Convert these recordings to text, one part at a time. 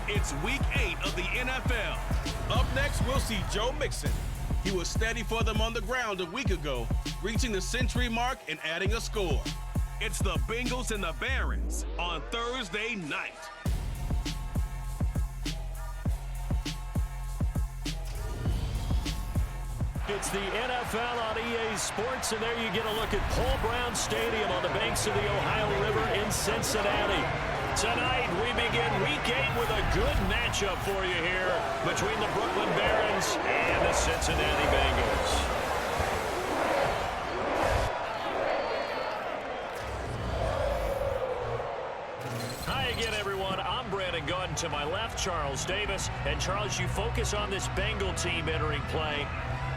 It's Week 8 of the NFL. Up next, we'll see Joe Mixon. He was steady for them on the ground a week ago, reaching the century mark and adding a score. It's the Bengals and the Barons on Thursday night. It's the NFL on EA Sports, and there you get a look at Paul Brown Stadium on the banks of the Ohio River in Cincinnati. Tonight, we begin Week 8 with a good matchup for you here between the Brooklyn Barons and the Cincinnati Bengals. Hi again, everyone. I'm Brandon Gunn. To my left, Charles Davis. And Charles, you focus on this Bengal team entering play.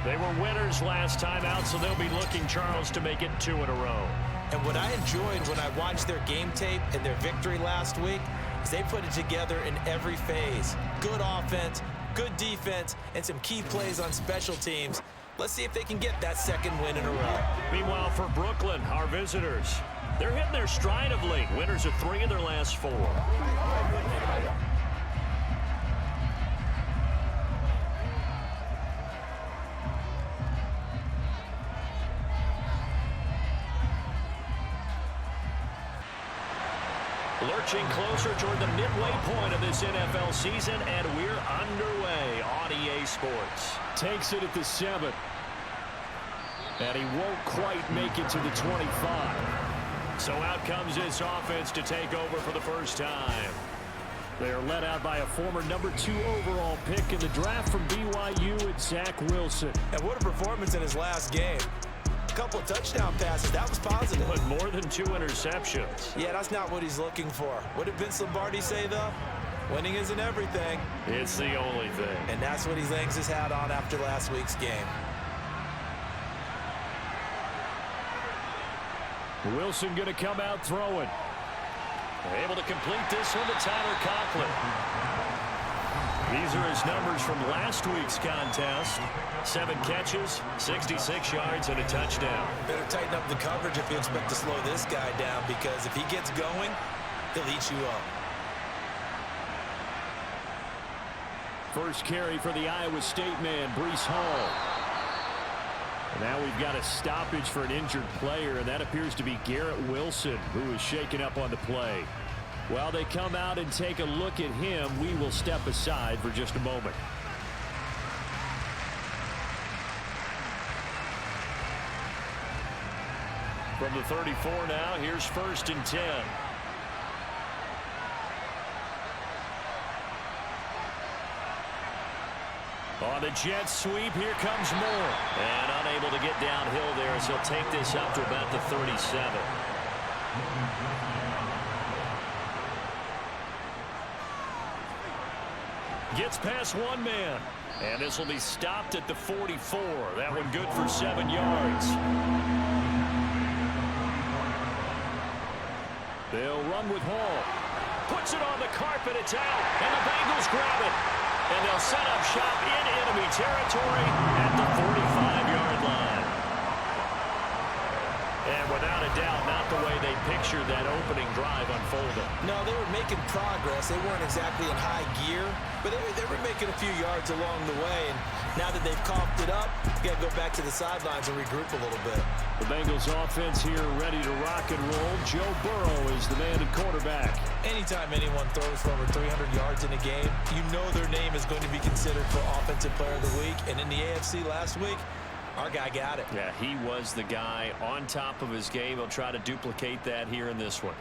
They were winners last time out, so they'll be looking, Charles, to make it 2 in a row. And what I enjoyed when I watched their game tape and their victory last week is they put it together in every phase. Good offense, good defense, and some key plays on special teams. Let's see if they can get that second win in a row. Meanwhile, for Brooklyn, our visitors, they're hitting their stride of late. Winners of 3 of their last 4. Lurching closer toward the midway point of this NFL season, and we're underway on EA Sports. Takes it at the 7. And he won't quite make it to the 25. So out comes this offense to take over for the first time. They are led out by a former number 2 overall pick in the draft from BYU and Zach Wilson. And what a performance in his last game. Couple of touchdown passes. That was positive. But more than 2 interceptions. Yeah, that's not what he's looking for. What did Vince Lombardi say, though? Winning isn't everything. It's the only thing. And that's what he hangs his hat on after last week's game. Wilson going to come out throwing. Able to complete this one to Tyler Conklin. These are his numbers from last week's contest. 7 catches, 66 yards, and a touchdown. Better tighten up the coverage if you expect to slow this guy down, because if he gets going, he'll eat you up. First carry for the Iowa State man, Breece Hall. And now we've got a stoppage for an injured player, and that appears to be Garrett Wilson, who is shaken up on the play. While they come out and take a look at him, we will step aside for just a moment. From the 34 now, here's 1st and 10. On the jet sweep, here comes Moore. And unable to get downhill there as he'll take this up to about the 37. Gets past one man. And this will be stopped at the 44. That one good for 7 yards. They'll run with Hall. Puts it on the carpet. It's out. And the Bengals grab it. And they'll set up shop in enemy territory at the 45-yard line. And without a doubt, not the way they pictured that opening drive unfolding. No, they were making progress. They weren't exactly in high gear, but they were making a few yards along the way. And now that they've coughed it up, you got to go back to the sidelines and regroup a little bit. The Bengals offense here ready to rock and roll. Joe Burrow is the man at quarterback. Anytime anyone throws for over 300 yards in a game, you know their name is going to be considered for Offensive Player of the Week. And in the AFC last week, our guy got it. Yeah, he was the guy on top of his game. He'll try to duplicate that here in this one.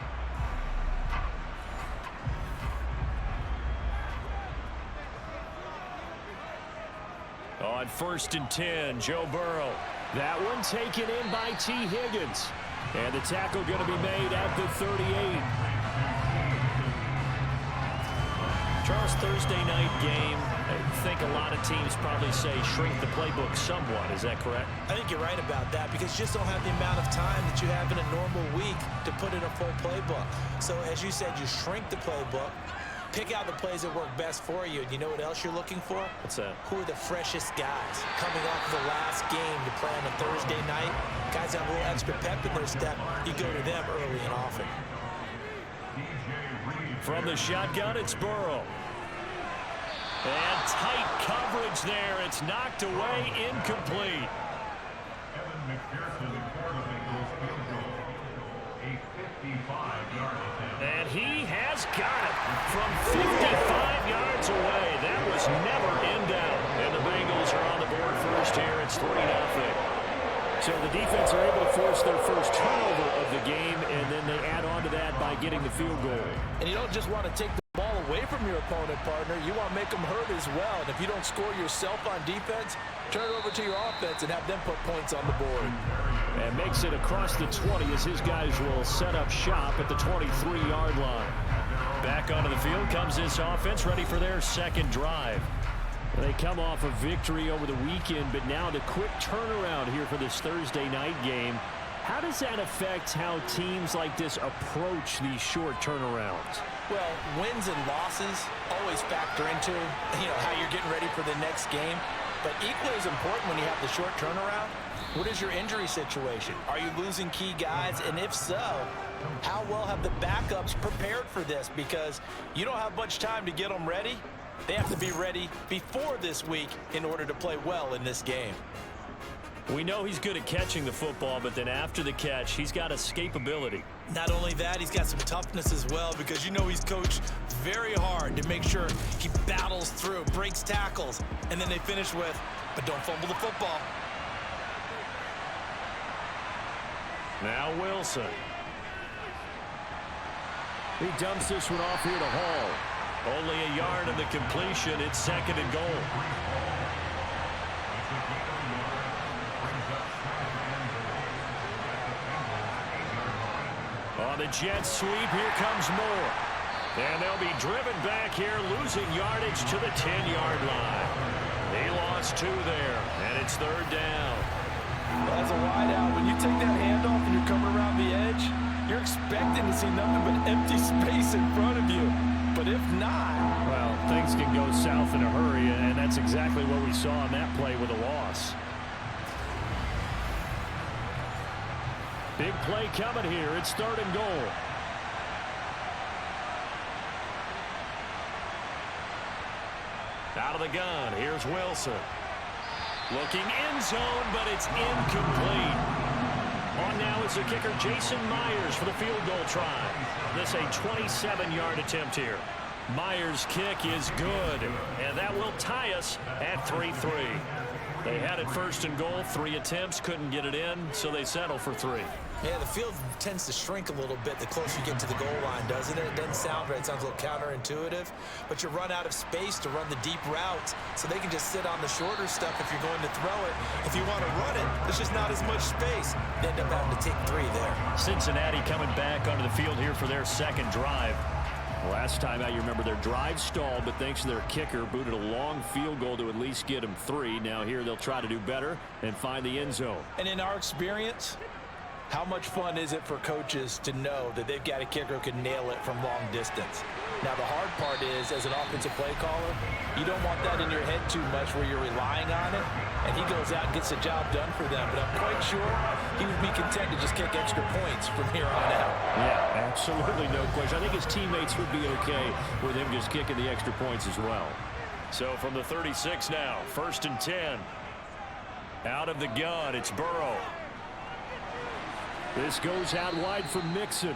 On 1st and 10, Joe Burrow. That one taken in by T. Higgins. And the tackle going to be made at the 38. Charles, Thursday night game. I think a lot of teams probably say shrink the playbook somewhat. Is that correct? I think you're right about that, because you just don't have the amount of time that you have in a normal week to put in a full playbook. So as you said, you shrink the playbook, pick out the plays that work best for you. And you know what else you're looking for? What's that? Who are the freshest guys coming off of the last game to play on a Thursday night? Guys have a little extra pep in their step. You go to them early and often. From the shotgun, it's Burrow. And tight coverage there. It's knocked away, incomplete. And he has got it from 55 yards away. That was never in doubt. And the Bengals are on the board first here. It's 3-0. So the defense are able to force their first turnover of the game, and then they add on to that by getting the field goal. And you don't just want to take the ball away from your opponent, partner. You want to make them hurt as well. And if you don't score yourself on defense, turn it over to your offense and have them put points on the board. And makes it across the 20 as his guys will set up shop at the 23-yard line. Back onto the field comes this offense, ready for their second drive. They come off a victory over the weekend, but now the quick turnaround here for this Thursday night game. How does that affect how teams like this approach these short turnarounds? Well, wins and losses always factor into, how you're getting ready for the next game. But equally as important when you have the short turnaround, what is your injury situation? Are you losing key guys? And if so, how well have the backups prepared for this? Because you don't have much time to get them ready. They have to be ready before this week in order to play well in this game. We know he's good at catching the football, but then after the catch, he's got escapability. Not only that, he's got some toughness as well, because he's coached very hard to make sure he battles through, breaks tackles, and then they finish with, but don't fumble the football. Now Wilson. He dumps this one off here to Hall. Only a yard of the completion. It's 2nd and goal. On the jet sweep, here comes Moore. And they'll be driven back here, losing yardage to the 10-yard line. He lost 2 there, and it's 3rd down. As a wideout, when you take that handoff and you're coming around the edge, you're expecting to see nothing but empty space in front of you. But if not, well, things can go south in a hurry, and that's exactly what we saw on that play with a loss. Big play coming here. It's 3rd and goal. Out of the gun, here's Wilson. Looking end zone, but it's incomplete. On now is the kicker, Jason Myers, for the field goal try. This a 27-yard attempt here. Myers' kick is good, and that will tie us at 3-3. They had it 1st and goal, 3 attempts, couldn't get it in, so they settle for 3. Yeah, the field tends to shrink a little bit the closer you get to the goal line, doesn't it? It doesn't sound right. It sounds a little counterintuitive. But you run out of space to run the deep routes, so they can just sit on the shorter stuff if you're going to throw it. If you want to run it, there's just not as much space. They end up having to take 3 there. Cincinnati coming back onto the field here for their second drive. Last time out, you remember their drive stalled, but thanks to their kicker, booted a long field goal to at least get them 3. Now here they'll try to do better and find the end zone. And in our experience, how much fun is it for coaches to know that they've got a kicker who can nail it from long distance? Now, the hard part is, as an offensive play caller, you don't want that in your head too much where you're relying on it, and he goes out and gets the job done for them. But I'm quite sure he would be content to just kick extra points from here on out. Yeah, absolutely no question. I think his teammates would be okay with him just kicking the extra points as well. So from the 36 now, 1st and 10. Out of the gun, it's Burrow. This goes out wide for Mixon.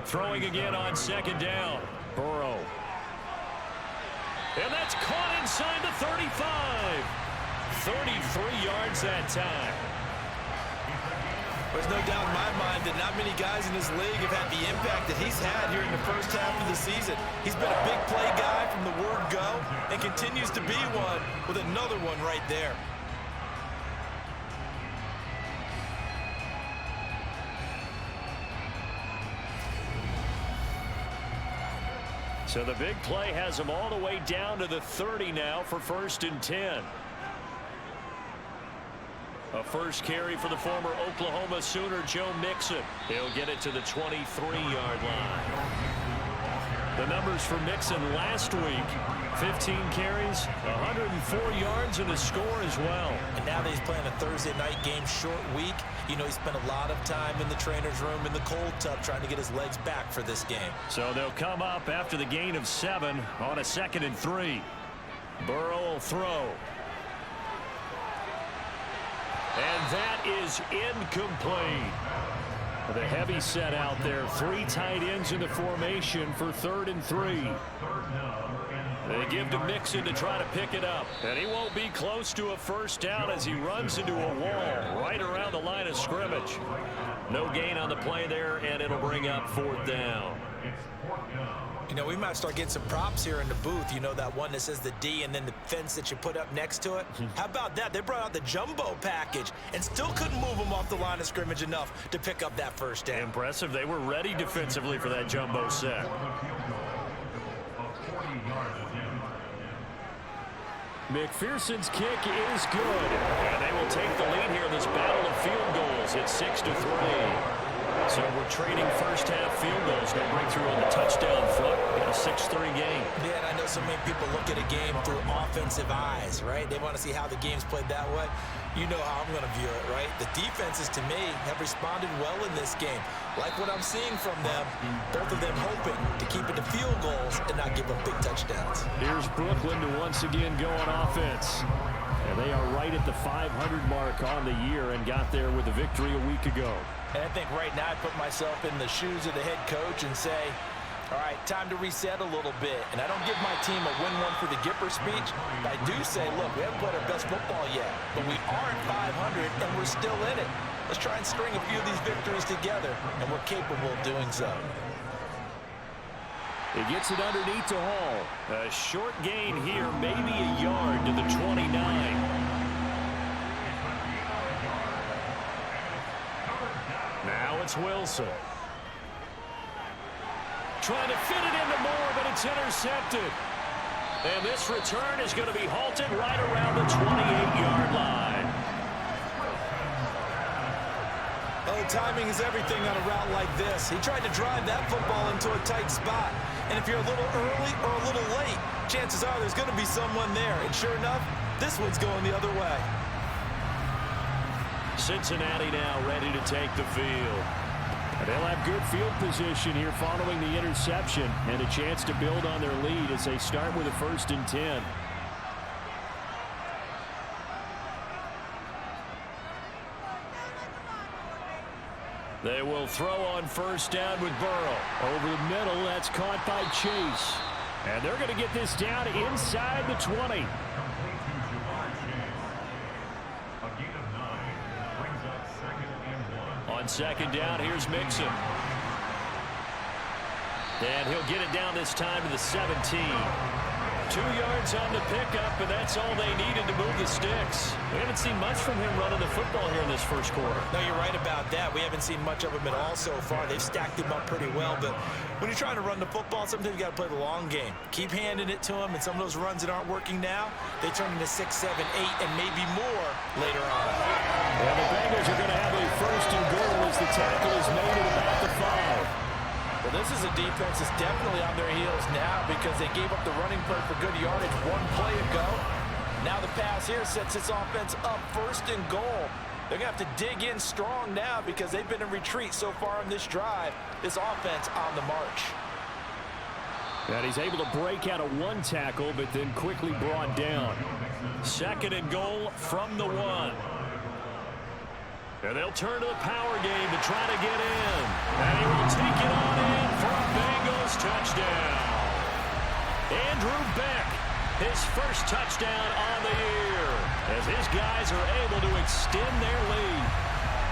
Throwing again on 2nd down. Burrow. And that's caught inside the 35. 33 yards that time. There's no doubt in my mind that not many guys in this league have had the impact that he's had here in the first half of the season. He's been a big play guy from the word go and continues to be one with another one right there. So the big play has him all the way down to the 30 now for 1st and 10. A first carry for the former Oklahoma Sooner, Joe Mixon. He'll get it to the 23-yard line. The numbers for Mixon last week: 15 carries, 104 yards, and a score as well. And now that he's playing a Thursday night game, short week, you know, he spent a lot of time in the trainer's room in the cold tub trying to get his legs back for this game. So they'll come up after the gain of 7 on a 2nd and 3. Burrow will throw. And that is incomplete. The heavy set out there. 3 tight ends in the formation for 3rd and 3. They give to Mixon to try to pick it up. And he won't be close to a first down as he runs into a wall right around the line of scrimmage. No gain on the play there, and it'll bring up 4th down. You know, we might start getting some props here in the booth. You know, that one that says the D and then the fence that you put up next to it? How about that? They brought out the jumbo package and still couldn't move them off the line of scrimmage enough to pick up that first down. Impressive. They were ready defensively for that jumbo set. McPherson's kick is good. And they will take the lead here in this battle of field goals. It's 6-3. So we're trading first half field goals. No breakthrough on the touchdown front. Got a 6-3 game. Yeah, and I know so many people look at a game through offensive eyes, right? They want to see how the game's played that way. You know how I'm going to view it, right? The defenses, to me, have responded well in this game. Like what I'm seeing from them, both of them hoping to keep it to field goals and not give up big touchdowns. Here's Brooklyn to once again go on offense. And they are right at the 500 mark on the year and got there with a victory a week ago. And I think right now I put myself in the shoes of the head coach and say, all right, time to reset a little bit. And I don't give my team a win one for the Gipper speech. But I do say, look, we haven't played our best football yet, but we are at 500 and we're still in it. Let's try and string a few of these victories together, and we're capable of doing so. He gets it underneath to Hall. A short gain here, maybe a yard to the 29. Now it's Wilson. Trying to fit it into Moore, but it's intercepted. And this return is going to be halted right around the 28-yard line. Oh, timing is everything on a route like this. He tried to drive that football into a tight spot. And if you're a little early or a little late, chances are there's going to be someone there. And sure enough, this one's going the other way. Cincinnati now ready to take the field. And they'll have good field position here following the interception and a chance to build on their lead as they start with a 1st and 10. They will throw on 1st down with Burrow. Over the middle, that's caught by Chase. And they're going to get this down inside the 20. On 2nd down, here's Mixon. And he'll get it down this time to the 17. 2 yards on the pickup, and that's all they needed to move the sticks. We haven't seen much from him running the football here in this first quarter. No, you're right about that. We haven't seen much of him at all so far. They've stacked him up pretty well, but when you're trying to run the football, sometimes you got to play the long game. Keep handing it to him, and some of those runs that aren't working now, they turn into 6, 7, 8, and maybe more later on. And the Bengals are going to have a 1st and goal as the tackle is made at about the 5. Well, this is a defense that's definitely on their heels now because they gave up the running play for good yardage 1 play ago. Now the pass here sets its offense up 1st and goal. They're going to have to dig in strong now because they've been in retreat so far in this drive. This offense on the march. And he's able to break out of 1 tackle, but then quickly brought down. 2nd and goal from the 1. And they'll turn to the power game to try to get in. And he will take it on in for a Bengals touchdown. Andrew Beck, his first touchdown on the year, as his guys are able to extend their lead.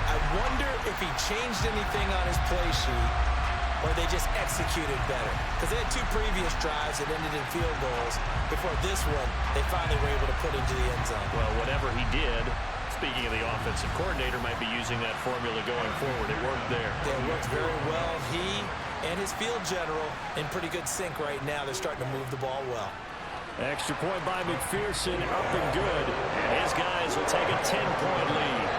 I wonder if he changed anything on his play sheet or they just executed better. Because they had 2 previous drives that ended in field goals. Before this one, they finally were able to put into the end zone. Well, whatever he did, speaking of the offensive coordinator, might be using that formula going forward. It worked there. Yeah, it worked very well. He and his field general in pretty good sync right now. They're starting to move the ball well. Extra point by McPherson, up and good. And his guys will take a 10-point lead.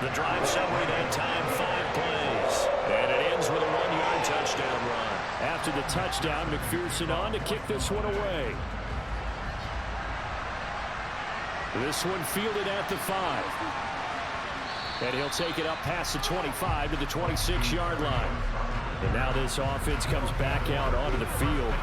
The drive summary that time, 5 plays. And it ends with a 1-yard touchdown run. After the touchdown, McPherson on to kick this one away. This one fielded at the 5. And he'll take it up past the 25 to the 26-yard line. And now this offense comes back out onto the field.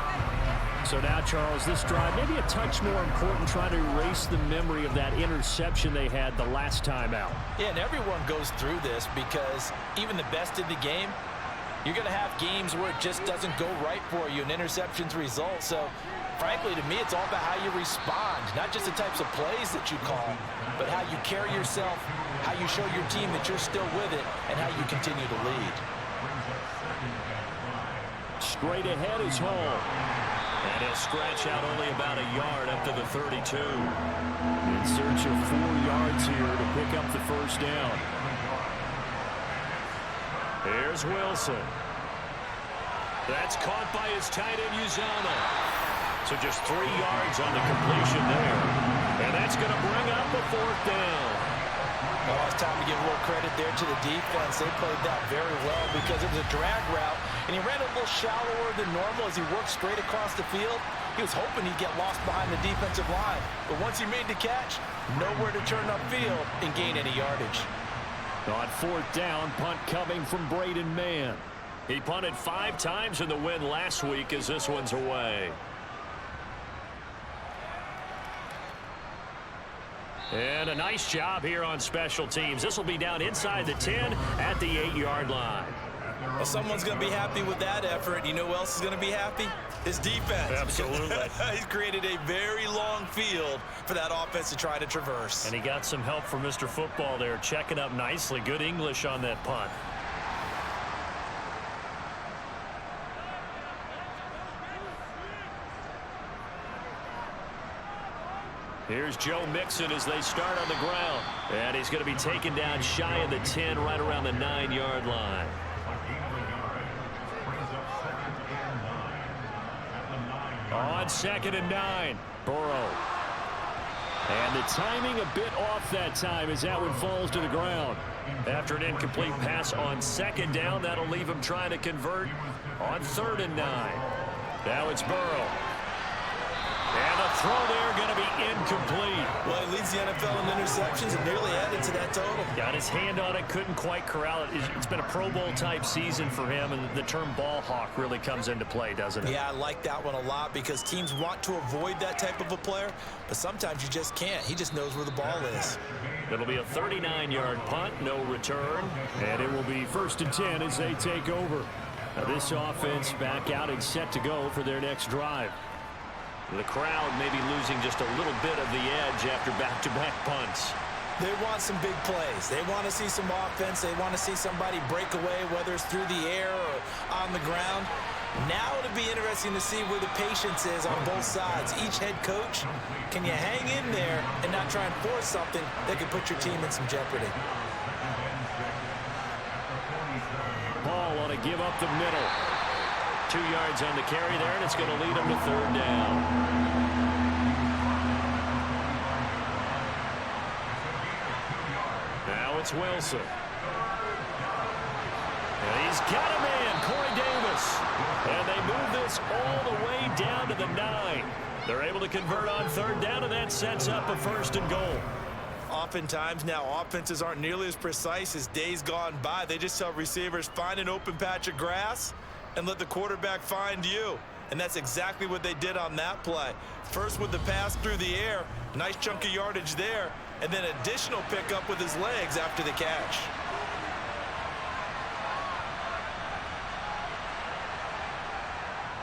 So now, Charles, this drive maybe a touch more important, trying to erase the memory of that interception they had the last time out. Yeah, and everyone goes through this because even the best in the game, you're going to have games where it just doesn't go right for you, and interceptions result. So, frankly, to me, it's all about how you respond, not just the types of plays that you call, but how you carry yourself, how you show your team that you're still with it, and how you continue to lead. Straight ahead is Hall. And he'll scratch out only about a yard up to the 32. In search of 4 yards here to pick up the first down. Here's Wilson. That's caught by his tight end, Uzama. So just 3 yards on the completion there. And that's going to bring up a 4th down. Well, it's time to give a little credit there to the defense. They played that very well because it was a drag route, and he ran a little shallower than normal as he worked straight across the field. He was hoping he'd get lost behind the defensive line, but once he made the catch, nowhere to turn upfield and gain any yardage. On 4th down, punt coming from Braden Mann. He punted 5 times in the win last week as this one's away. And a nice job here on special teams. This will be down inside the 10 at the 8-yard line. Well, someone's going to be happy with that effort. You know who else is going to be happy? His defense. Absolutely. He's created a very long field for that offense to try to traverse. And he got some help from Mr. Football there, checking up nicely. Good English on that punt. Here's Joe Mixon as they start on the ground. And he's going to be taken down shy of the 10, right around the 9-yard line. On 2nd and 9, Burrow. And the timing a bit off that time as that one falls to the ground. After an incomplete pass on 2nd down, that'll leave him trying to convert on 3rd and 9. Now it's Burrow. And the throw there going to be incomplete. Well, he leads the NFL in interceptions and nearly added to that total. Got his hand on it, couldn't quite corral it. It's been a Pro Bowl type season for him, and the term ball hawk really comes into play, doesn't it? Yeah, I like that one a lot because teams want to avoid that type of a player, but sometimes you just can't. He just knows where the ball is. It'll be a 39-yard punt, no return, and it will be 1st and 10 as they take over. Now this offense back out and set to go for their next drive. The crowd may be losing just a little bit of the edge after back-to-back punts. They want some big plays. They want to see some offense. They want to see somebody break away, whether it's through the air or on the ground. Now it'll be interesting to see where the patience is on both sides. Each head coach, can you hang in there and not try and force something that could put your team in some jeopardy? Ball on a give up the middle. 2 yards on the carry there, and it's going to lead him to 3rd down. Now it's Wilson. And he's got a man, Corey Davis. And they move this all the way down to the 9. They're able to convert on 3rd down, and that sets up a 1st and goal. Oftentimes now offenses aren't nearly as precise as days gone by. They just tell receivers, find an open patch of grass and let the quarterback find you. And that's exactly what they did on that play. First with the pass through the air, nice chunk of yardage there, and then additional pickup with his legs after the catch.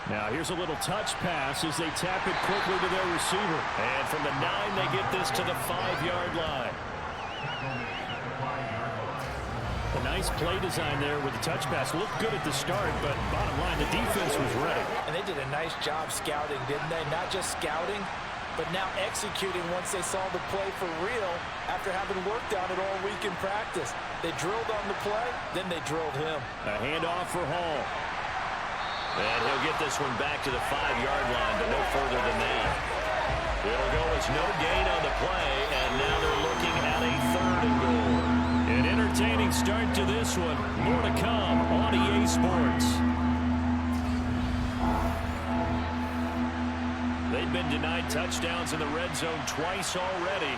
Now here's a little touch pass as they tap it quickly to their receiver. And from the 9, they get this to the 5-yard line. A nice play design there with the touch pass. Looked good at the start, but bottom line, the defense was ready. And they did a nice job scouting, didn't they? Not just scouting, but now executing once they saw the play for real after having worked on it all week in practice. They drilled on the play, then they drilled him. A handoff for Hall. And he'll get this one back to the 5-yard line, but no further than that. It'll go as no gain on the play, and now they're looking at a 3rd and goal. An entertaining start to this one. More to come on EA Sports. denied touchdowns in the red zone twice already.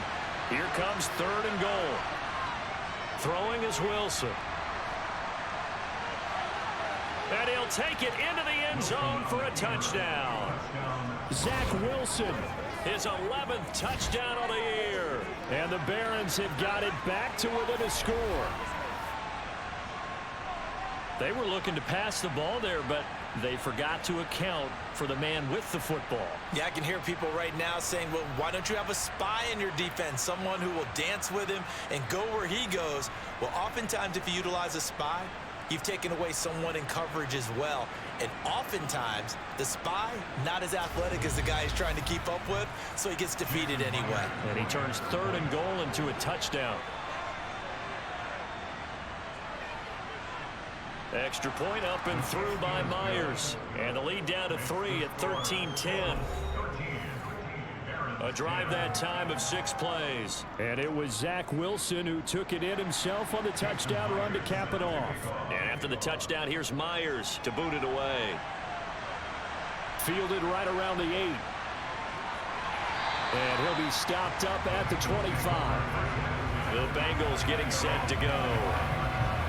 Here comes 3rd and goal. Throwing is Wilson. And he'll take it into the end zone for a touchdown. Zach Wilson, his 11th touchdown of the year. And the Barons have got it back to within a score. They were looking to pass the ball there, but they forgot to account for the man with the football. Yeah, I can hear people right now saying, well, why don't you have a spy in your defense, someone who will dance with him and go where he goes? Well, oftentimes if you utilize a spy, you've taken away someone in coverage as well. And oftentimes, the spy, not as athletic as the guy he's trying to keep up with, so he gets defeated anyway. And he turns 3rd and goal into a touchdown. Extra point up and through by Myers. And the lead down to 3 at 13-10. A drive that time of 6 plays. And it was Zach Wilson who took it in himself on the touchdown run to cap it off. And after the touchdown, here's Myers to boot it away. Fielded right around the 8. And he'll be stopped up at the 25. The Bengals getting set to go.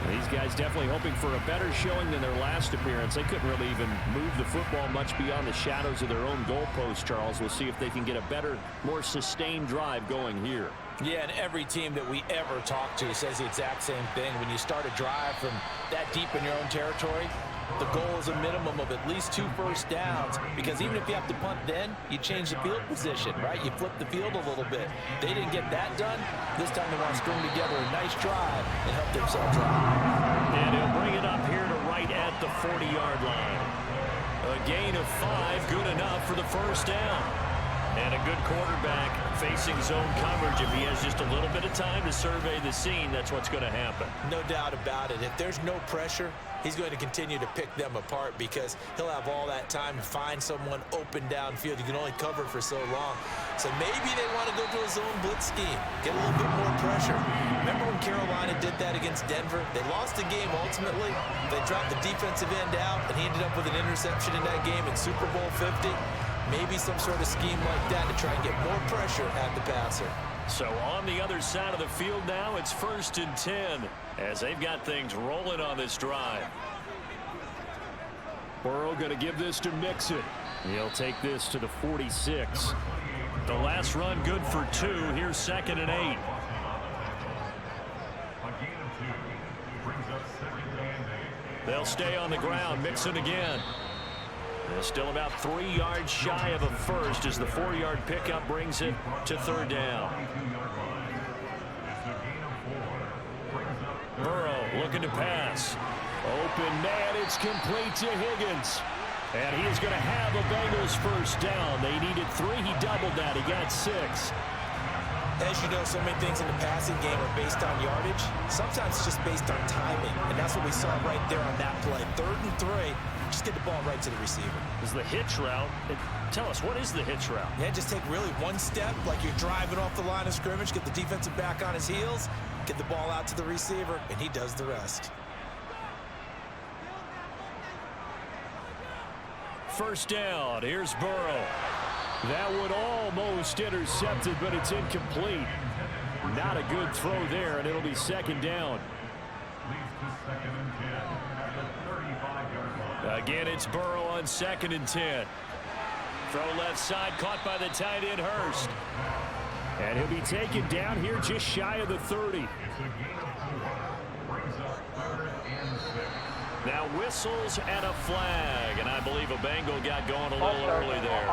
These guys definitely hoping for a better showing than their last appearance. They couldn't really even move the football much beyond the shadows of their own goalpost, Charles. We'll see if they can get a better, more sustained drive going here. Yeah, and every team that we ever talk to says the exact same thing. When you start a drive from that deep in your own territory, the goal is a minimum of at least 2 first downs, because even if you have to punt then, you change the field position, right? You flip the field a little bit. They didn't get that done. This time they want to string together a nice drive and help themselves out. And he'll bring it up here to right at the 40-yard line. A gain of 5, good enough for the first down. And a good quarterback facing zone coverage. If he has just a little bit of time to survey the scene, that's what's going to happen. No doubt about it. If there's no pressure, he's going to continue to pick them apart, because he'll have all that time to find someone open downfield. You can only cover for so long. So maybe they want to go to a zone blitz scheme, get a little bit more pressure. Remember when Carolina did that against Denver? They lost the game ultimately. They dropped the defensive end out, and he ended up with an interception in that game in Super Bowl 50. Maybe some sort of scheme like that to try and get more pressure at the passer. So on the other side of the field now, it's 1st and 10 as they've got things rolling on this drive. Burrow going to give this to Mixon. He'll take this to the 46. The last run good for 2. Here's 2nd and 8. They'll stay on the ground. Mixon again. They're still about 3 yards shy of a first as the 4-yard pickup brings it to 3rd down. Burrow looking to pass. Open man, it's complete to Higgins. And he is going to have a Bengals first down. They needed 3. He doubled that. He got 6. As you know, so many things in the passing game are based on yardage. Sometimes it's just based on timing. And that's what we saw right there on that play. 3rd and 3. Just get the ball right to the receiver. Is the hitch route. Tell us, what is the hitch route? Yeah, just take really one step, like you're driving off the line of scrimmage, get the defensive back on his heels, get the ball out to the receiver, and he does the rest. First down. Here's Burrow. That one almost intercepted, but it's incomplete. Not a good throw there, and it'll be 2nd down. Again, it's Burrow on 2nd and 10. Throw left side, caught by the tight end, Hurst. And he'll be taken down here just shy of the 30. Now whistles and a flag, and I believe a Bengal got going a little early there.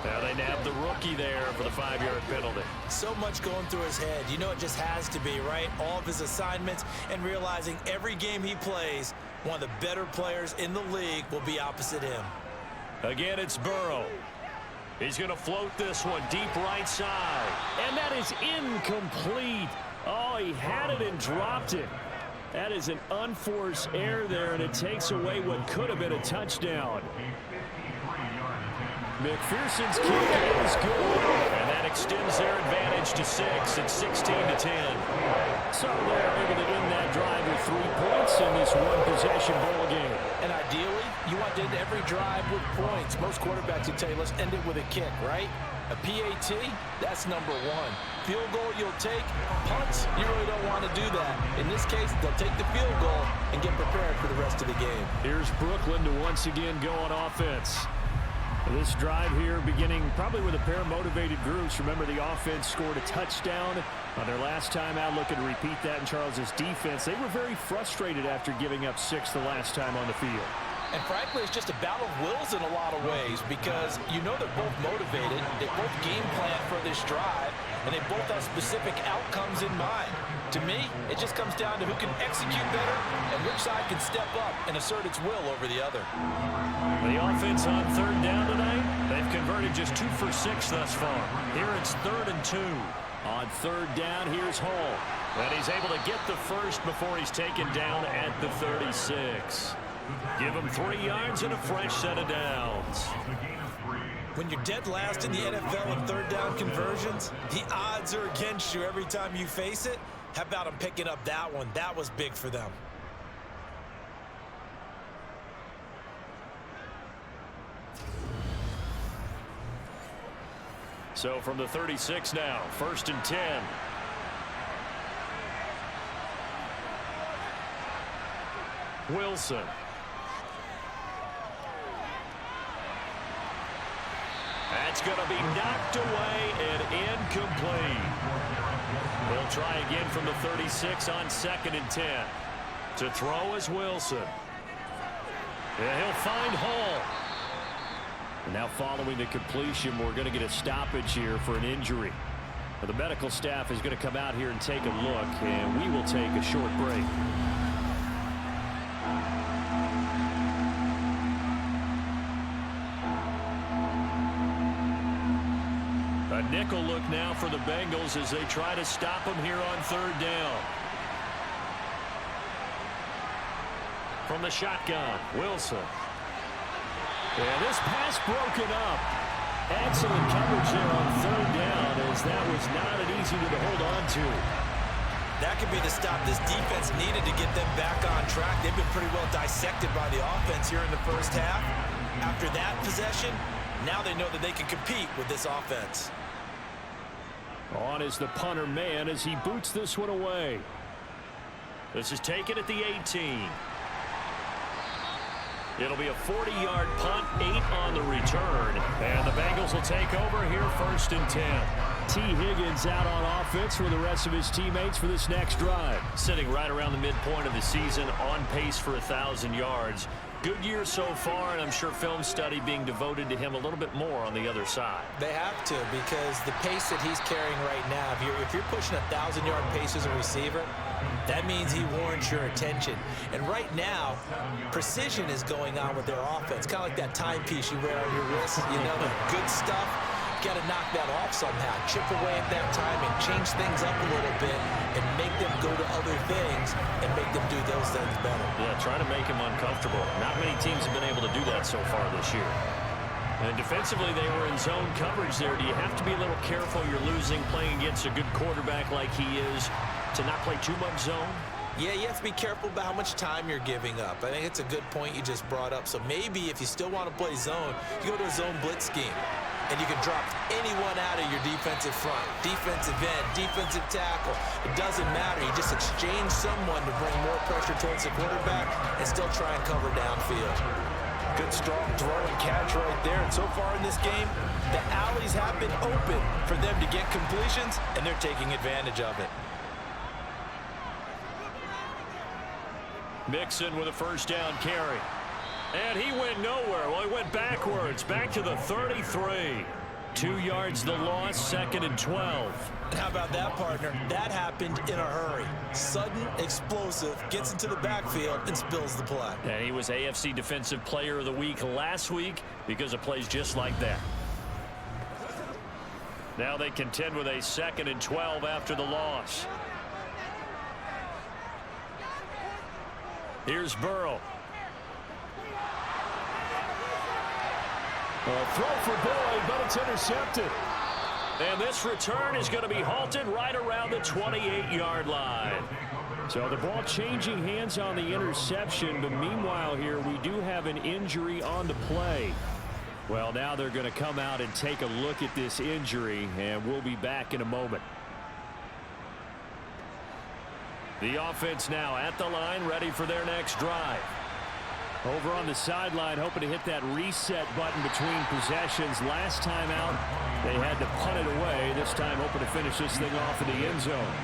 Now they nab the rookie there for the 5-yard penalty. So much going through his head. You know it just has to be, right? All of his assignments, and realizing every game he plays, one of the better players in the league will be opposite him. Again, it's Burrow. He's going to float this one deep right side. And that is incomplete. Oh, he had it and dropped it. That is an unforced error there, and it takes away what could have been a touchdown. McPherson's kick is good. And that extends their advantage to 6 at 16-10. So they're able to end that drive with 3 points in this one-possession ball game. And ideally, You want to end every drive with points. Most quarterbacks will tell you, let's end it with a kick, right? A PAT, that's number one. Field goal you'll take. Punts, you really don't want to do that. In this case, they'll take the field goal and get prepared for the rest of the game. Here's Brooklyn to once again go on offense. This drive here beginning probably with a pair of motivated groups. Remember, the offense scored a touchdown on their last time out. Looking to repeat that in Charles's defense. They were very frustrated after giving up 6 the last time on the field. And frankly, it's just a battle of wills in a lot of ways because you know they're both motivated. They both game plan for this drive, and they both have specific outcomes in mind. To me, it just comes down to who can execute better and which side can step up and assert its will over the other. The offense on 3rd down tonight, they've converted just 2 for 6 thus far. Here it's 3rd and 2. On 3rd down, here's Hall. And he's able to get the first before he's taken down at the 36. Give him 3 yards and a fresh set of downs. When you're dead last in the NFL in 3rd down conversions, the odds are against you every time you face it. How about them picking up that one? That was big for them. So from the 36 now, 1st and 10. Wilson. That's going to be knocked away and incomplete. They'll try again from the 36 on 2nd and 10. To throw is Wilson. And he'll find Hall. And now following the completion, we're going to get a stoppage here for an injury. The medical staff is going to come out here and take a look, and we will take a short break. A nickel look now for the Bengals as they try to stop him here on 3rd down. From the shotgun, Wilson. And this pass broken up. Excellent coverage there on 3rd down as that was not an easy one to hold on to. That could be the stop this defense needed to get them back on track. They've been pretty well dissected by the offense here in the first half. After that possession, now they know that they can compete with this offense. On is the punter man as he boots this one away. This is taken at the 18. It'll be a 40-yard punt, 8 on the return. And the Bengals will take over here 1st and 10. T. Higgins out on offense for the rest of his teammates for this next drive. Sitting right around the midpoint of the season, on pace for 1,000 yards. Good year so far, and I'm sure film study being devoted to him a little bit more on the other side. They have to, because the pace that he's carrying right now, if you're pushing 1,000-yard pace as a receiver, that means he warrants your attention. And right now, precision is going on with their offense, kind of like that timepiece you wear on your wrist. You know, the good stuff, got to knock that off somehow. Chip away at that timing, change things up a little bit, and make them go to other things and make them do those things better. Yeah, try to make him uncomfortable. Not many teams have been able to do that so far this year. And defensively, they were in zone coverage there. Do you have to be a little careful? You're losing, playing against a good quarterback like he is, to not play too much zone? Yeah, you have to be careful about how much time you're giving up. I think it's a good point you just brought up. So maybe if you still want to play zone, you go to a zone blitz scheme. And you can drop anyone out of your defensive front, defensive end, defensive tackle. It doesn't matter. You just exchange someone to bring more pressure towards the quarterback and still try and cover downfield. Good strong throw and catch right there. And so far in this game, the alleys have been open for them to get completions, and they're taking advantage of it. Mixon with a 1st down carry. And he went nowhere. Well, he went backwards, back to the 33. 2 yards the loss, 2nd and 12. How about that, partner? That happened in a hurry. Sudden, explosive, gets into the backfield and spills the play. And he was AFC Defensive Player of the Week last week because of plays just like that. Now they contend with a 2nd and 12 after the loss. Here's Burrow. Throw for Boyd, but it's intercepted. And this return is going to be halted right around the 28-yard line. So the ball changing hands on the interception, but meanwhile here we do have an injury on the play. Well, now they're going to come out and take a look at this injury, and we'll be back in a moment. The offense now at the line, ready for their next drive. Over on the sideline, hoping to hit that reset button between possessions. Last time out, they had to punt it away. This time, hoping to finish this thing off in the end zone.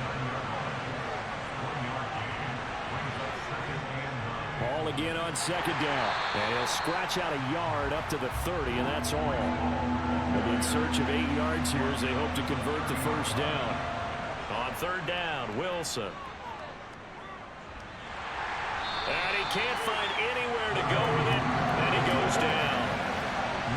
Ball again on second down. And he'll scratch out a yard up to the 30, and that's all. They'll be in search of 8 yards here as they hope to convert the first down. On third down, Wilson. And he can't find anywhere to go with it, and he goes down.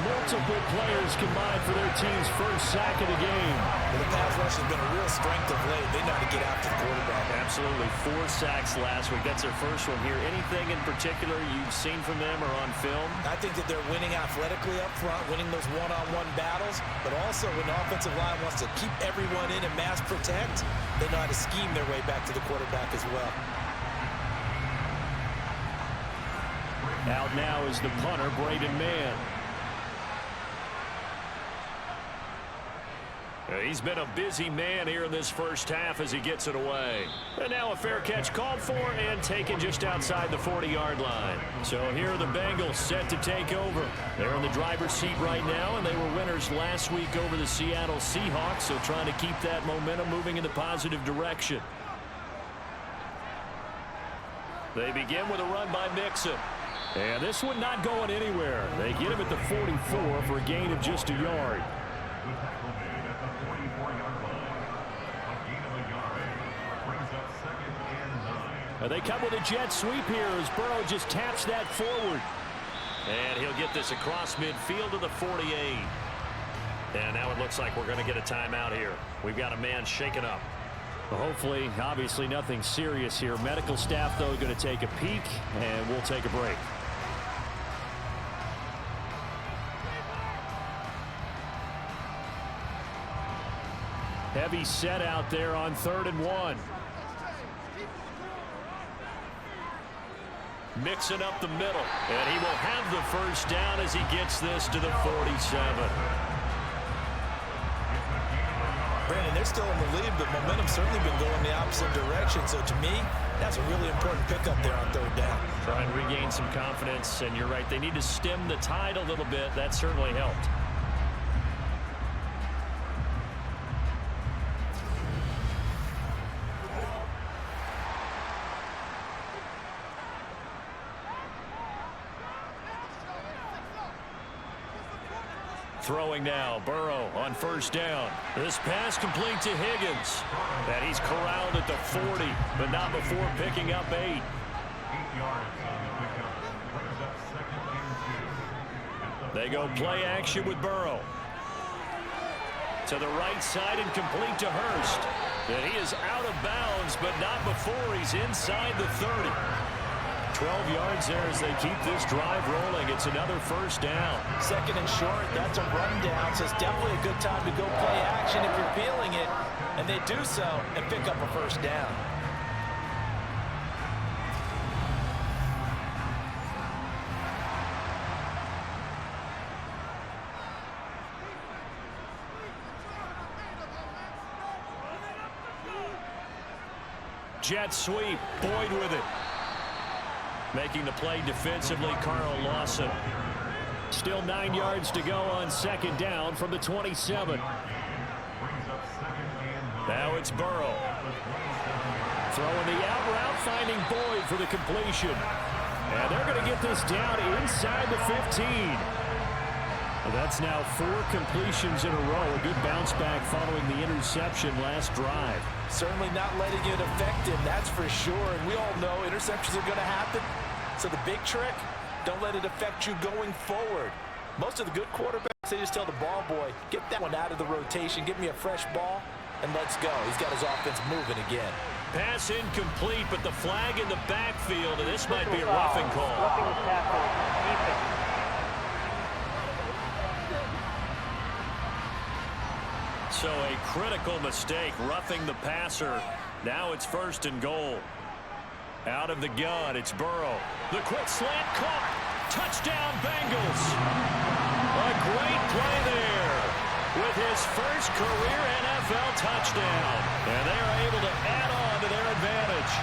Multiple players combined for their team's first sack of the game. Well, the pass rush has been a real strength of late. They know how to get after the quarterback. Absolutely. 4 sacks last week. That's their first one here. Anything in particular you've seen from them or on film? I think that they're winning athletically up front, winning those one-on-one battles, but also when the offensive line wants to keep everyone in and mass protect, they know how to scheme their way back to the quarterback as well. Out now is the punter, Braden Mann. He's been a busy man here in this first half as he gets it away. And now a fair catch called for and taken just outside the 40-yard line. So here are the Bengals set to take over. They're in the driver's seat right now, and they were winners last week over the Seattle Seahawks, so trying to keep that momentum moving in the positive direction. They begin with a run by Mixon. And this one not going anywhere. They get him at the 44 for a gain of just a yard. They come with a jet sweep here as Burrow just taps that forward. And he'll get this across midfield to the 48. And now it looks like we're going to get a timeout here. We've got a man shaken up. Well, hopefully, obviously nothing serious here. Medical staff, though, going to take a peek, and we'll take a break. Heavy set out there on 3rd and 1. Mixing up the middle, and he will have the first down as he gets this to the 47. Brandon, they're still in the lead, but momentum's certainly been going the opposite direction. So to me, that's a really important pickup there on 3rd down. Try and regain some confidence, and you're right, they need to stem the tide a little bit. That certainly helped. Throwing now, Burrow on 1st down. This pass complete to Higgins. And he's corralled at the 40, but not before picking up 8. They go play action with Burrow. To the right side and complete to Hurst. And he is out of bounds, but not before he's inside the 30. 12 yards there as they keep this drive rolling. It's another first down. 2nd and short, that's a rundown, so it's definitely a good time to go play action if you're feeling it. And they do so and pick up a first down. Jet sweep, Boyd with it. Making the play defensively, Carl Lawson. Still 9 yards to go on 2nd down from the 27. Now it's Burrow. Throwing the out route, finding Boyd for the completion. And they're going to get this down inside the 15. Well, that's now 4 completions in a row. A good bounce back following the interception last drive. Certainly not letting it affect him, that's for sure. And we all know interceptions are going to happen. So the big trick, don't let it affect you going forward. Most of the good quarterbacks, they just tell the ball boy, get that one out of the rotation, give me a fresh ball, and let's go. He's got his offense moving again. Pass incomplete, but the flag in the backfield, and this might be a roughing call. Roughing the tackle. So a critical mistake, roughing the passer. Now it's 1st and goal. Out of the gun, it's Burrow. The quick slant caught. Touchdown, Bengals. A great play there with his first career NFL touchdown. And they are able to add on to their advantage.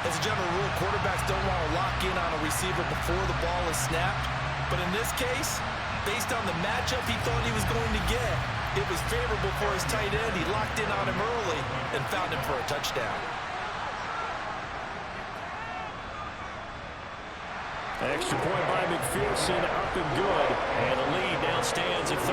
As a general rule, quarterbacks don't want to lock in on a receiver before the ball is snapped. But in this case, based on the matchup he thought he was going to get, it was favorable for his tight end. He locked in on him early and found him for a touchdown. Extra point by McPherson, up and good. And the lead now stands at 13.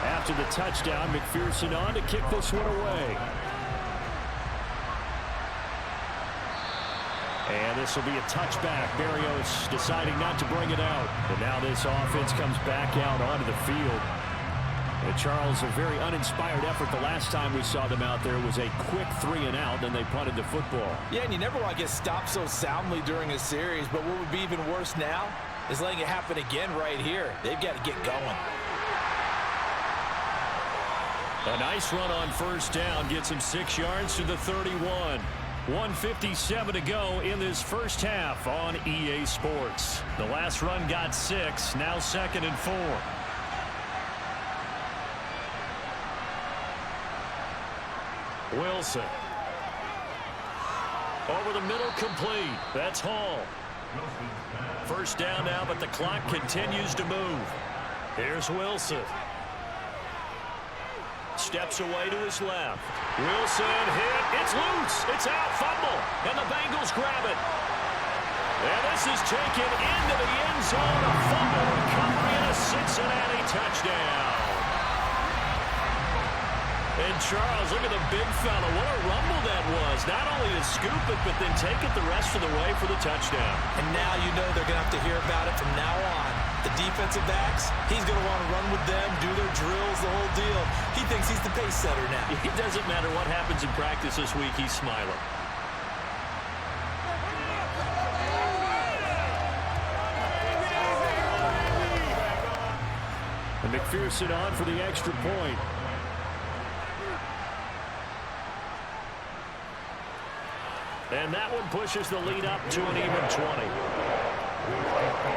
After the touchdown, McPherson on to kick this one away. And this will be a touchback. Berrios deciding not to bring it out. And now this offense comes back out onto the field. And Charles, a very uninspired effort. The last time we saw them out there was a quick 3-and-out, and they punted the football. Yeah, and you never want to get stopped so soundly during a series, but what would be even worse now is letting it happen again right here. They've got to get going. A nice run on first down gets him 6 yards to the 31. 1:57 to go in this first half on EA Sports. The last run got 6, now 2nd and 4. Wilson. Over the middle, complete. That's Hall. First down now, but the clock continues to move. Here's Wilson. Steps away to his left. Wilson hit. It's loose. It's out. Fumble. And the Bengals grab it. And this is taken into the end zone. A fumble recovery and a Cincinnati touchdown. And Charles, look at the big fella. What a rumble that was. Not only to scoop it, but then take it the rest of the way for the touchdown. And now you know they're going to have to hear about it from now on. The defensive backs, he's going to want to run with them, do their drills, the whole deal. He thinks he's the pace setter now. It doesn't matter what happens in practice this week, he's smiling. And McPherson on for the extra point. And that one pushes the lead up to an even 20.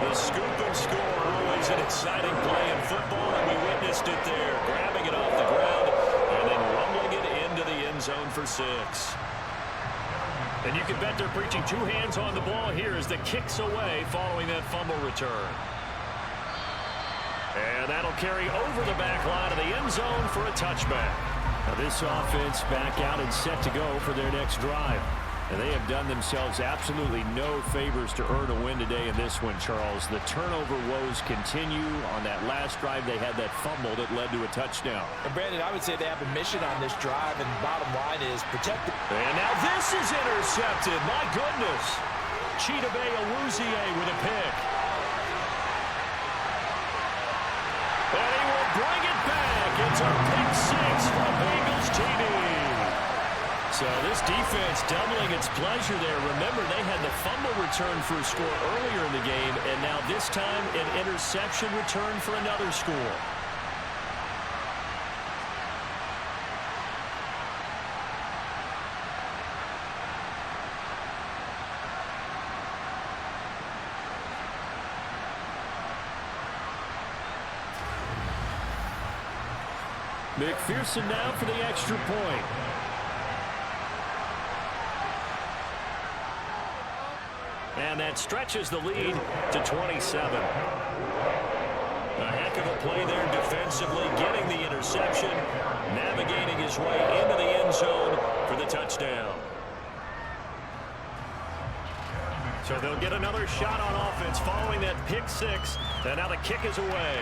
The scoop and score, always an exciting play in football, and we witnessed it there. Grabbing it off the ground and then rumbling it into the end zone for 6. And you can bet they're preaching 2 hands on the ball here as the kick's away following that fumble return. And that'll carry over the back line of the end zone for a touchback. Now this offense back out and set to go for their next drive. And they have done themselves absolutely no favors to earn a win today in this one, Charles. The turnover woes continue. On that last drive, they had that fumble that led to a touchdown. And Brandon, I would say they have a mission on this drive, and the bottom line is protect it. And now this is intercepted. My goodness. Chidobe Awuzie with a pick. And he will bring it back. It's a pick 6 for Bengals TD. So this defense doubling its pleasure there. Remember, they had the fumble return for a score earlier in the game, and now this time an interception return for another score. McPherson now for the extra point. And that stretches the lead to 27. A heck of a play there defensively, getting the interception, navigating his way into the end zone for the touchdown. So they'll get another shot on offense following that pick 6. And now the kick is away.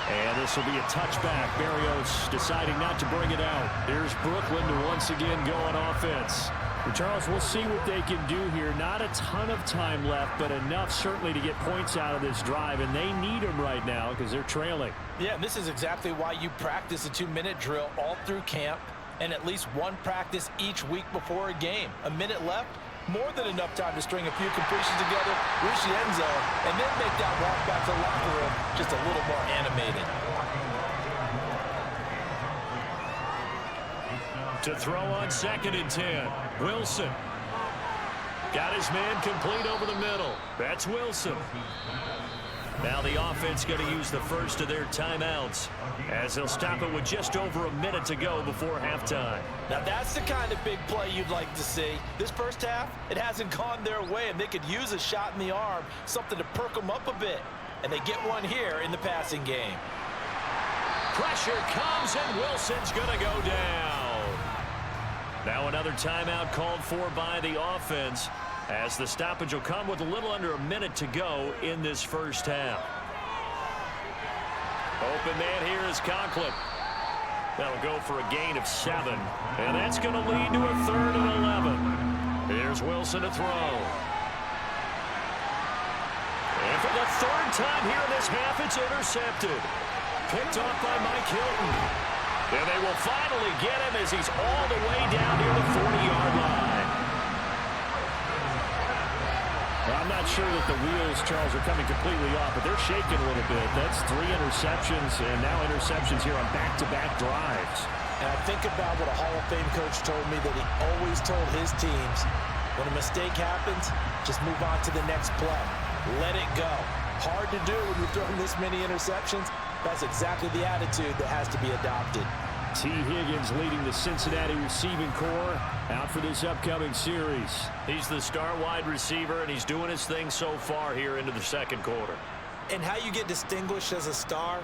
And this will be a touchback. Berrios deciding not to bring it out. Here's Brooklyn to once again go on offense. Charles, we'll see what they can do here. Not a ton of time left, but enough certainly to get points out of this drive, and they need them right now because they're trailing. Yeah, and this is exactly why you practice a 2-minute drill all through camp and at least one practice each week before a game. A minute left, More than enough time to string a few completions together, reach the end zone, and then make that walk back to the locker room just a little more animated. To throw on 2nd and 10. Wilson. Got his man complete over the middle. That's Wilson. Now the offense going to use the first of their timeouts as they'll stop it with just over a minute to go before halftime. Now that's the kind of big play you'd like to see. This first half, it hasn't gone their way, and they could use a shot in the arm, something to perk them up a bit. And they get one here in the passing game. Pressure comes, and Wilson's going to go down. Now another timeout called for by the offense as the stoppage will come with a little under a minute to go in this first half. Open man here is Conklin. That'll go for a gain of 7. And that's going to lead to a 3rd and 11. Here's Wilson to throw. And for the 3rd time here in this half, it's intercepted. Picked off by Mike Hilton. And they will finally get him as he's all the way down near the 40-yard line. Well, I'm not sure that the wheels, Charles, are coming completely off, but they're shaking a little bit. That's 3 interceptions, and now interceptions here on back-to-back drives. And I think about what a Hall of Fame coach told me that he always told his teams, when a mistake happens, just move on to the next play. Let it go. Hard to do when you're throwing this many interceptions. That's exactly the attitude that has to be adopted. T. Higgins leading the Cincinnati receiving corps out for this upcoming series. He's the star wide receiver, and he's doing his thing so far here into the 2nd quarter. And how you get distinguished as a star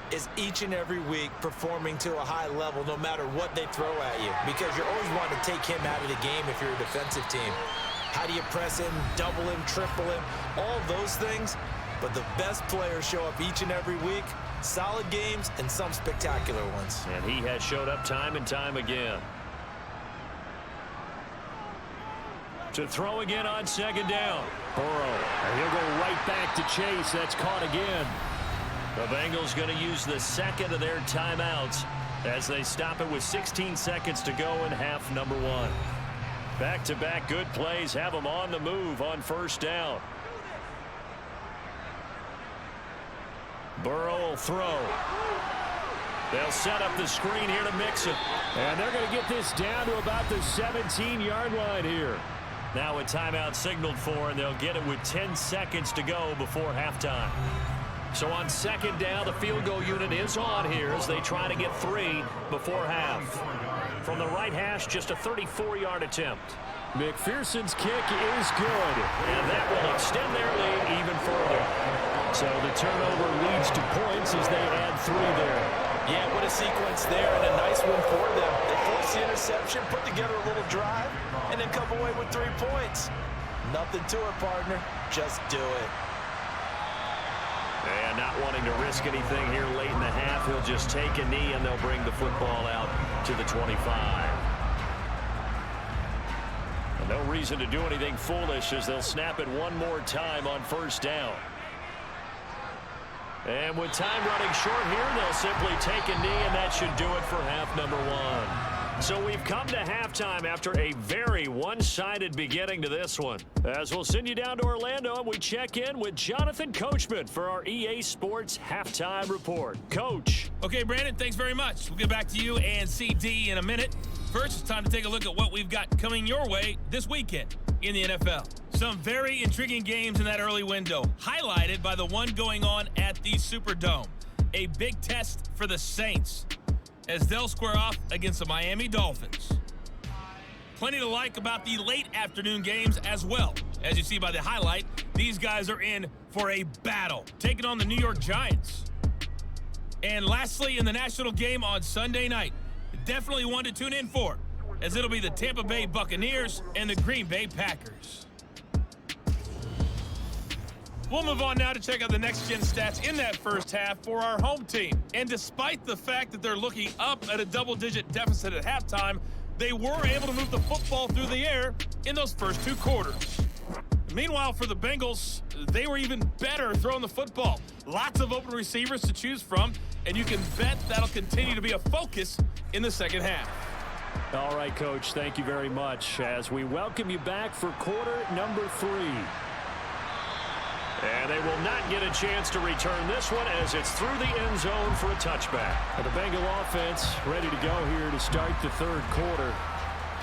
is each and every week performing to a high level no matter what they throw at you, because you're always wanting to take him out of the game if you're a defensive team. How do you press him, double him, triple him, all those things? But the best players show up each and every week. Solid games and some spectacular ones. And he has showed up time and time again. To throw again on 2nd down. Burrow. And he'll go right back to Chase. That's caught again. The Bengals going to use the 2nd of their timeouts as they stop it with 16 seconds to go in half number 1. Back-to-back good plays have them on the move on 1st down. Burrow will throw. They'll set up the screen here to Mixon. And they're going to get this down to about the 17-yard line here. Now a timeout signaled for, and they'll get it with 10 seconds to go before halftime. So on 2nd down, the field goal unit is on here as they try to get 3 before half. From the right hash, just a 34-yard attempt. McPherson's kick is good. And that will extend their lead even further. So the turnover leads to points as they add 3 there. Yeah, what a sequence there, and a nice one for them. They force the interception, put together a little drive, and then come away with 3 points. Nothing to it, partner. Just do it. And not wanting to risk anything here late in the half, he'll just take a knee, and they'll bring the football out to the 25. And no reason to do anything foolish as they'll snap it one more time on 1st down. And with time running short here, they'll simply take a knee, and that should do it for half number 1. So we've come to halftime after a very one-sided beginning to this one. As we'll send you down to Orlando, and we check in with Jonathan Coachman for our EA Sports Halftime Report. Coach. Okay, Brandon, thanks very much. We'll get back to you and CD in a minute. First, it's time to take a look at what we've got coming your way this weekend in the NFL. Some very intriguing games in that early window, highlighted by the one going on at the Superdome. A big test for the Saints as they'll square off against the Miami Dolphins. Plenty to like about the late afternoon games as well. As you see by the highlight, these guys are in for a battle, taking on the New York Giants. And lastly, in the national game on Sunday night, definitely one to tune in for, as it'll be the Tampa Bay Buccaneers and the Green Bay Packers. We'll move on now to check out the next-gen stats in that first half for our home team. And despite the fact that they're looking up at a double-digit deficit at halftime, they were able to move the football through the air in those first 2 quarters. Meanwhile, for the Bengals, they were even better throwing the football. Lots of open receivers to choose from, and you can bet that'll continue to be a focus in the second half. All right, Coach, thank you very much as we welcome you back for quarter number 3. And they will not get a chance to return this one as it's through the end zone for a touchback. And the Bengal offense ready to go here to start the third quarter.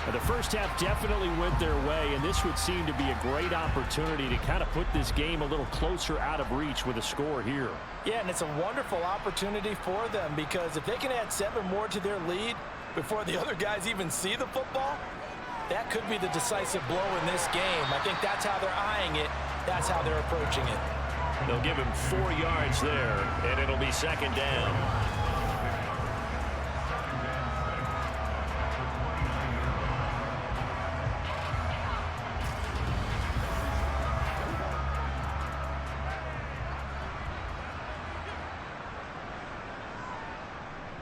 And the first half definitely went their way, and this would seem to be a great opportunity to kind of put this game a little closer out of reach with a score here. Yeah, and it's a wonderful opportunity for them because if they can add 7 more to their lead before the other guys even see the football, that could be the decisive blow in this game. I think that's how they're eyeing it. That's how they're approaching it. They'll give him 4 yards there, and it'll be second down.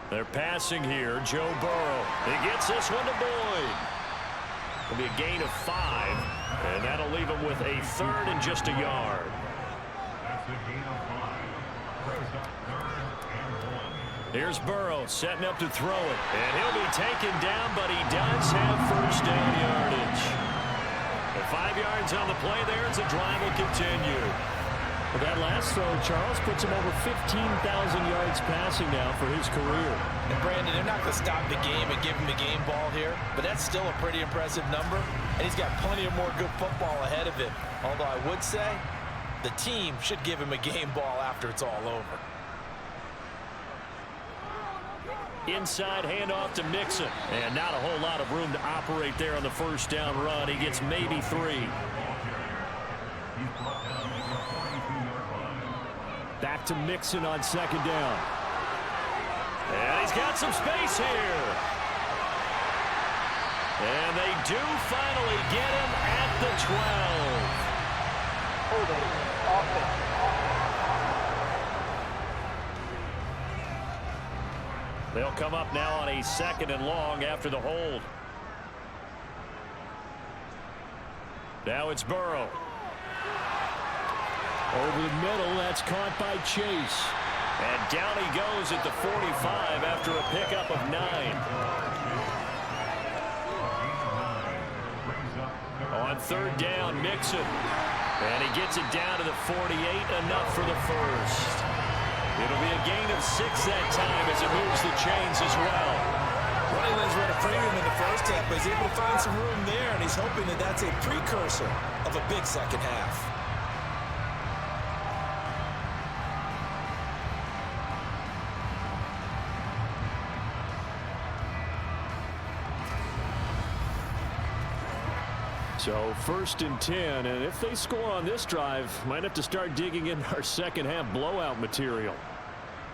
They're passing here. Joe Burrow. He gets this one to Boyd. It'll be a gain of 5, and that'll leave him with a 3rd and just a yard. Here's Burrow setting up to throw it, and he'll be taken down, but he does have first down yardage. And 5 yards on the play there as the drive will continue. Well, that last throw, Charles, puts him over 15,000 yards passing now for his career. And Brandon, they're not going to stop the game and give him the game ball here, but that's still a pretty impressive number, and he's got plenty of more good football ahead of him. Although I would say the team should give him a game ball after it's all over. Inside handoff to Mixon, and not a whole lot of room to operate there on the first down run. He gets maybe 3. Back to Mixon on second down. And he's got some space here. And they do finally get him at the 12. They'll come up now on a 2nd and long after the hold. Now it's Burrow. Over the middle, that's caught by Chase. And down he goes at the 45 after a pickup of 9. On 3rd down, Mixon. And he gets it down to the 48, enough for the first. It'll be a gain of 6 that time as it moves the chains as well. Riley's read a premium in the first half, but he's able to find some room there, and he's hoping that that's a precursor of a big second half. So 1st and 10, and if they score on this drive, might have to start digging in our second half blowout material.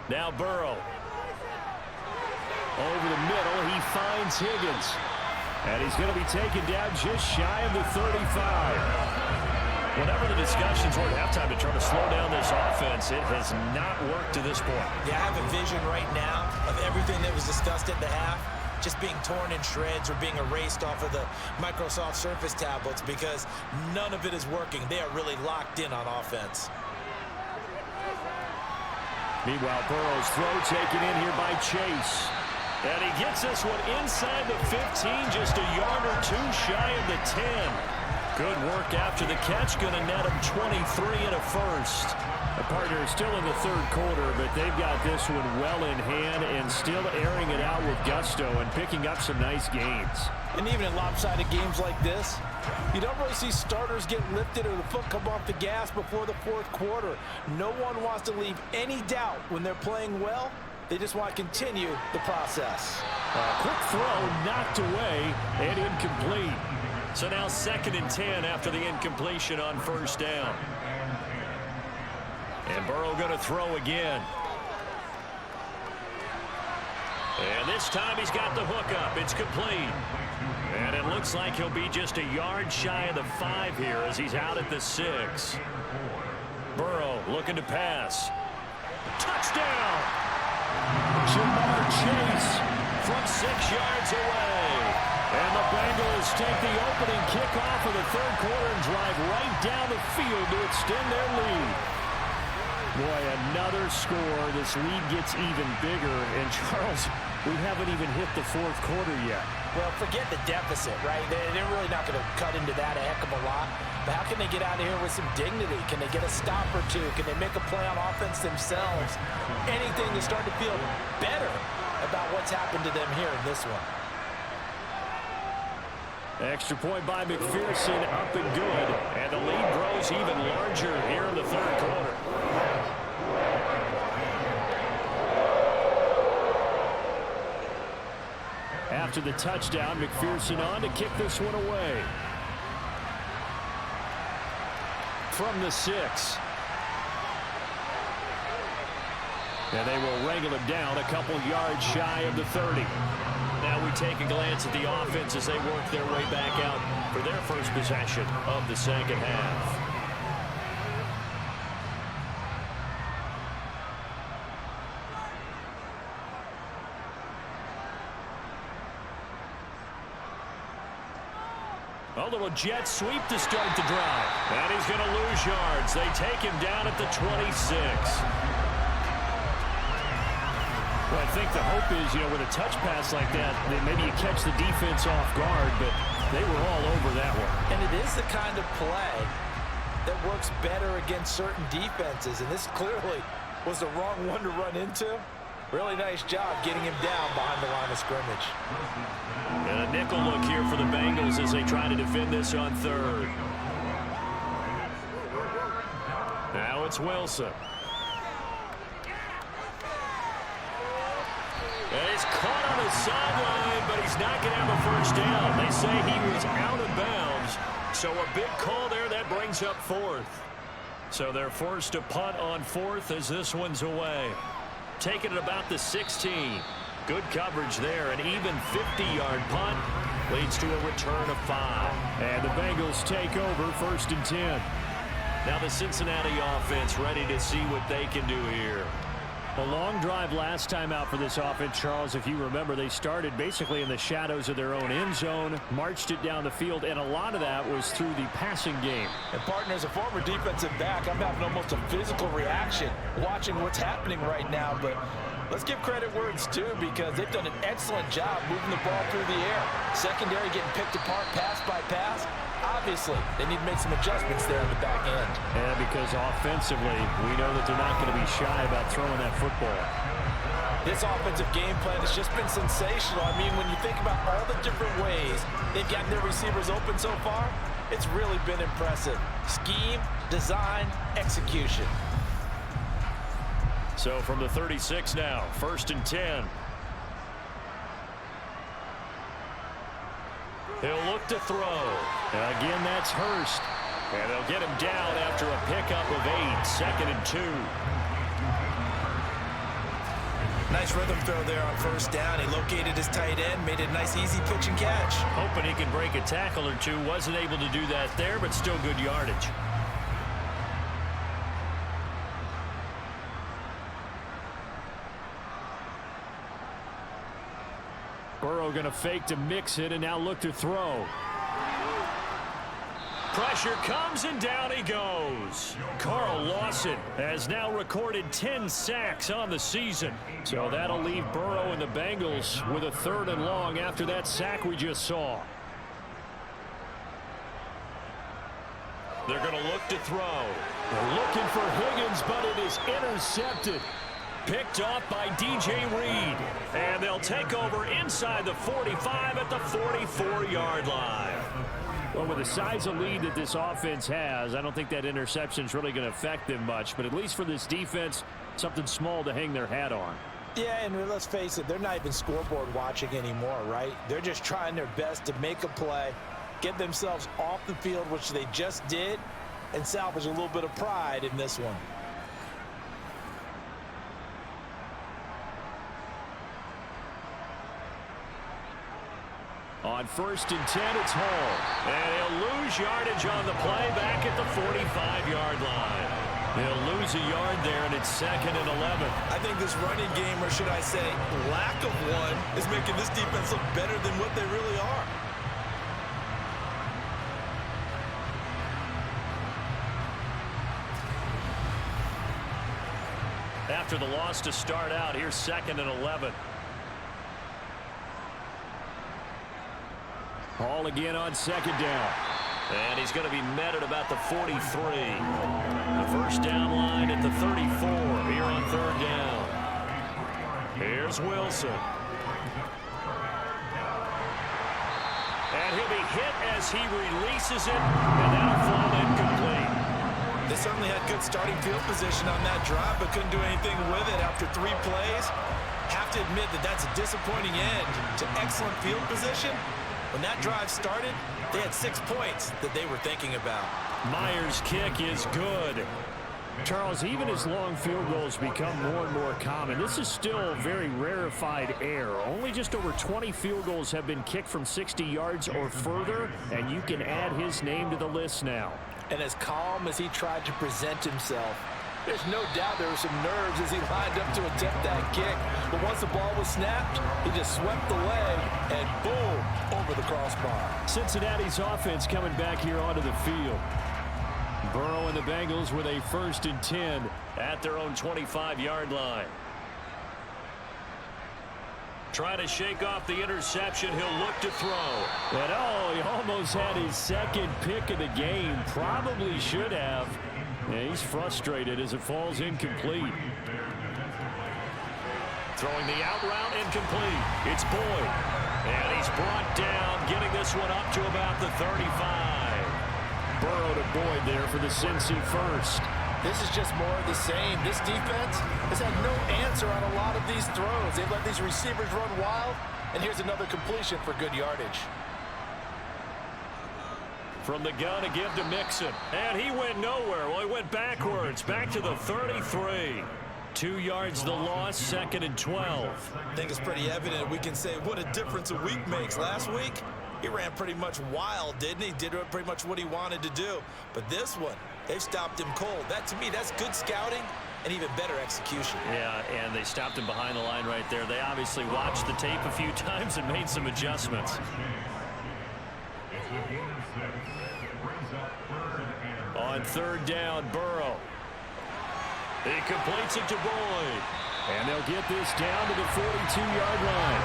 Now Burrow. Over the middle, he finds Higgins. And he's going to be taken down just shy of the 35. Whatever the discussions were at halftime to try to slow down this offense, it has not worked to this point. Yeah, I have a vision right now of everything that was discussed at the half just being torn in shreds or being erased off of the Microsoft Surface tablets because none of it is working. They are really locked in on offense. Meanwhile, Burrow's throw taken in here by Chase. And he gets this one inside the 15, just a yard or 2 shy of the 10. Good work after the catch, going to net him 23 and a first. The partner is still in the 3rd quarter, but they've got this one well in hand and still airing it out with gusto and picking up some nice gains. And even in lopsided games like this, you don't really see starters get lifted or the foot come off the gas before the 4th quarter. No one wants to leave any doubt when they're playing well. They just want to continue the process. Quick throw knocked away and incomplete. So now 2nd and 10 after the incompletion on 1st down. And Burrow going to throw again. And this time he's got the hook up. It's complete. And it looks like he'll be just a yard shy of the 5 here as he's out at the 6. Burrow looking to pass. Touchdown! Jamar Chase from 6 yards away. And the Bengals take the opening kickoff of the 3rd quarter and drive right down the field to extend their lead. Boy, another score. This lead gets even bigger. And, Charles, we haven't even hit the 4th quarter yet. Well, forget the deficit, right? They're really not going to cut into that a heck of a lot. But how can they get out of here with some dignity? Can they get a stop or two? Can they make a play on offense themselves? Anything to start to feel better about what's happened to them here in this one. Extra point by McPherson, up and good. And the lead grows even larger here in the third quarter. After the touchdown, McPherson on to kick this one away. From the 6. And they will wrangle him down a couple yards shy of the 30. Now we take a glance at the offense as they work their way back out for their first possession of the second half. A little jet sweep to start the drive. And he's going to lose yards. They take him down at the 26. Well, I think the hope is, with a touch pass like that, that maybe you catch the defense off guard, but they were all over that one. And it is the kind of play that works better against certain defenses, and this clearly was the wrong one to run into. Really nice job getting him down behind the line of scrimmage. And a nickel look here for the Bengals as they try to defend this on third. Now it's Wilson. And he's caught on the sideline, but he's not going to have a first down. They say he was out of bounds. So a big call there that brings up fourth. So they're forced to punt on fourth as this one's away. Taking it about the 16. Good coverage there. An even 50-yard punt leads to a return of 5. And the Bengals take over 1st and 10. Now the Cincinnati offense ready to see what they can do here. A long drive last time out for this offense, Charles. If you remember, they started basically in the shadows of their own end zone, marched it down the field, and a lot of that was through the passing game. And partner, as a former defensive back, I'm having almost a physical reaction watching what's happening right now. But let's give credit where it's due, because they've done an excellent job moving the ball through the air. Secondary getting picked apart pass by pass. Obviously, they need to make some adjustments there on the back end. Yeah, because offensively, we know that they're not going to be shy about throwing that football. This offensive game plan has just been sensational. I mean, when you think about all the different ways they've gotten their receivers open so far, it's really been impressive. Scheme, design, execution. So from the 36 now, 1st and 10. He'll look to throw. Again, that's Hurst. And they'll get him down after a pickup of 8, 2nd and 2. Nice rhythm throw there on 1st down. He located his tight end, made it a nice easy pitch and catch. Hoping he can break a tackle or two. Wasn't able to do that there, but still good yardage. Burrow going to fake to mix it and now look to throw. Pressure comes and down he goes. Carl Lawson has now recorded 10 sacks on the season. So that'll leave Burrow and the Bengals with a 3rd and long after that sack we just saw. They're going to look to throw. They're looking for Higgins, but it is intercepted. Picked off by DJ Reed. And they'll take over inside the 45 at the 44-yard line. Well, with the size of lead that this offense has, I don't think that interception is really going to affect them much. But at least for this defense, something small to hang their hat on. Yeah, and let's face it, they're not even scoreboard watching anymore, right? They're just trying their best to make a play, get themselves off the field, which they just did, and salvage a little bit of pride in this one. On 1st and 10, it's Hall. And he'll lose yardage on the play back at the 45-yard line. He'll lose a yard there, and it's 2nd and 11. I think this running game, or should I say lack of one, is making this defense look better than what they really are. After the loss to start out, here's 2nd and 11. Ball again on second down. And he's going to be met at about the 43. The first down line at the 34 here on third down. Here's Wilson. And he'll be hit as he releases it, and that'll fall incomplete. They certainly had good starting field position on that drive, but couldn't do anything with it after 3 plays. Have to admit that that's a disappointing end to excellent field position. When that drive started, they had 6 points that they were thinking about. Myers' kick is good. Charles, even as long field goals become more and more common, this is still very rarefied air. Only just over 20 field goals have been kicked from 60 yards or further, and you can add his name to the list now. And as calm as he tried to present himself, there's no doubt there were some nerves as he lined up to attempt that kick. But once the ball was snapped, he just swept the leg and boom, over the crossbar. Cincinnati's offense coming back here onto the field. Burrow and the Bengals with a 1st and 10 at their own 25-yard line. Trying to shake off the interception. He'll look to throw. And oh, he almost had his second pick of the game. Probably should have. Yeah, he's frustrated as it falls incomplete. Throwing the out route incomplete. It's Boyd. And he's brought down, getting this one up to about the 35. Burrow to Boyd there for the Cincy first. This is just more of the same. This defense has had no answer on a lot of these throws. They've let these receivers run wild, and here's another completion for good yardage. From the gun to give to Mixon. And he went nowhere. Well, he went backwards. Back to the 33. 2 yards the loss, 2nd and 12. I think it's pretty evident we can say what a difference a week makes. Last week, he ran pretty much wild, didn't he? Did pretty much what he wanted to do. But this one, they've stopped him cold. That, to me, that's good scouting and even better execution. Yeah, and they stopped him behind the line right there. They obviously watched the tape a few times and made some adjustments. On third down, Burrow. He completes it to Boyd. And they'll get this down to the 42-yard line.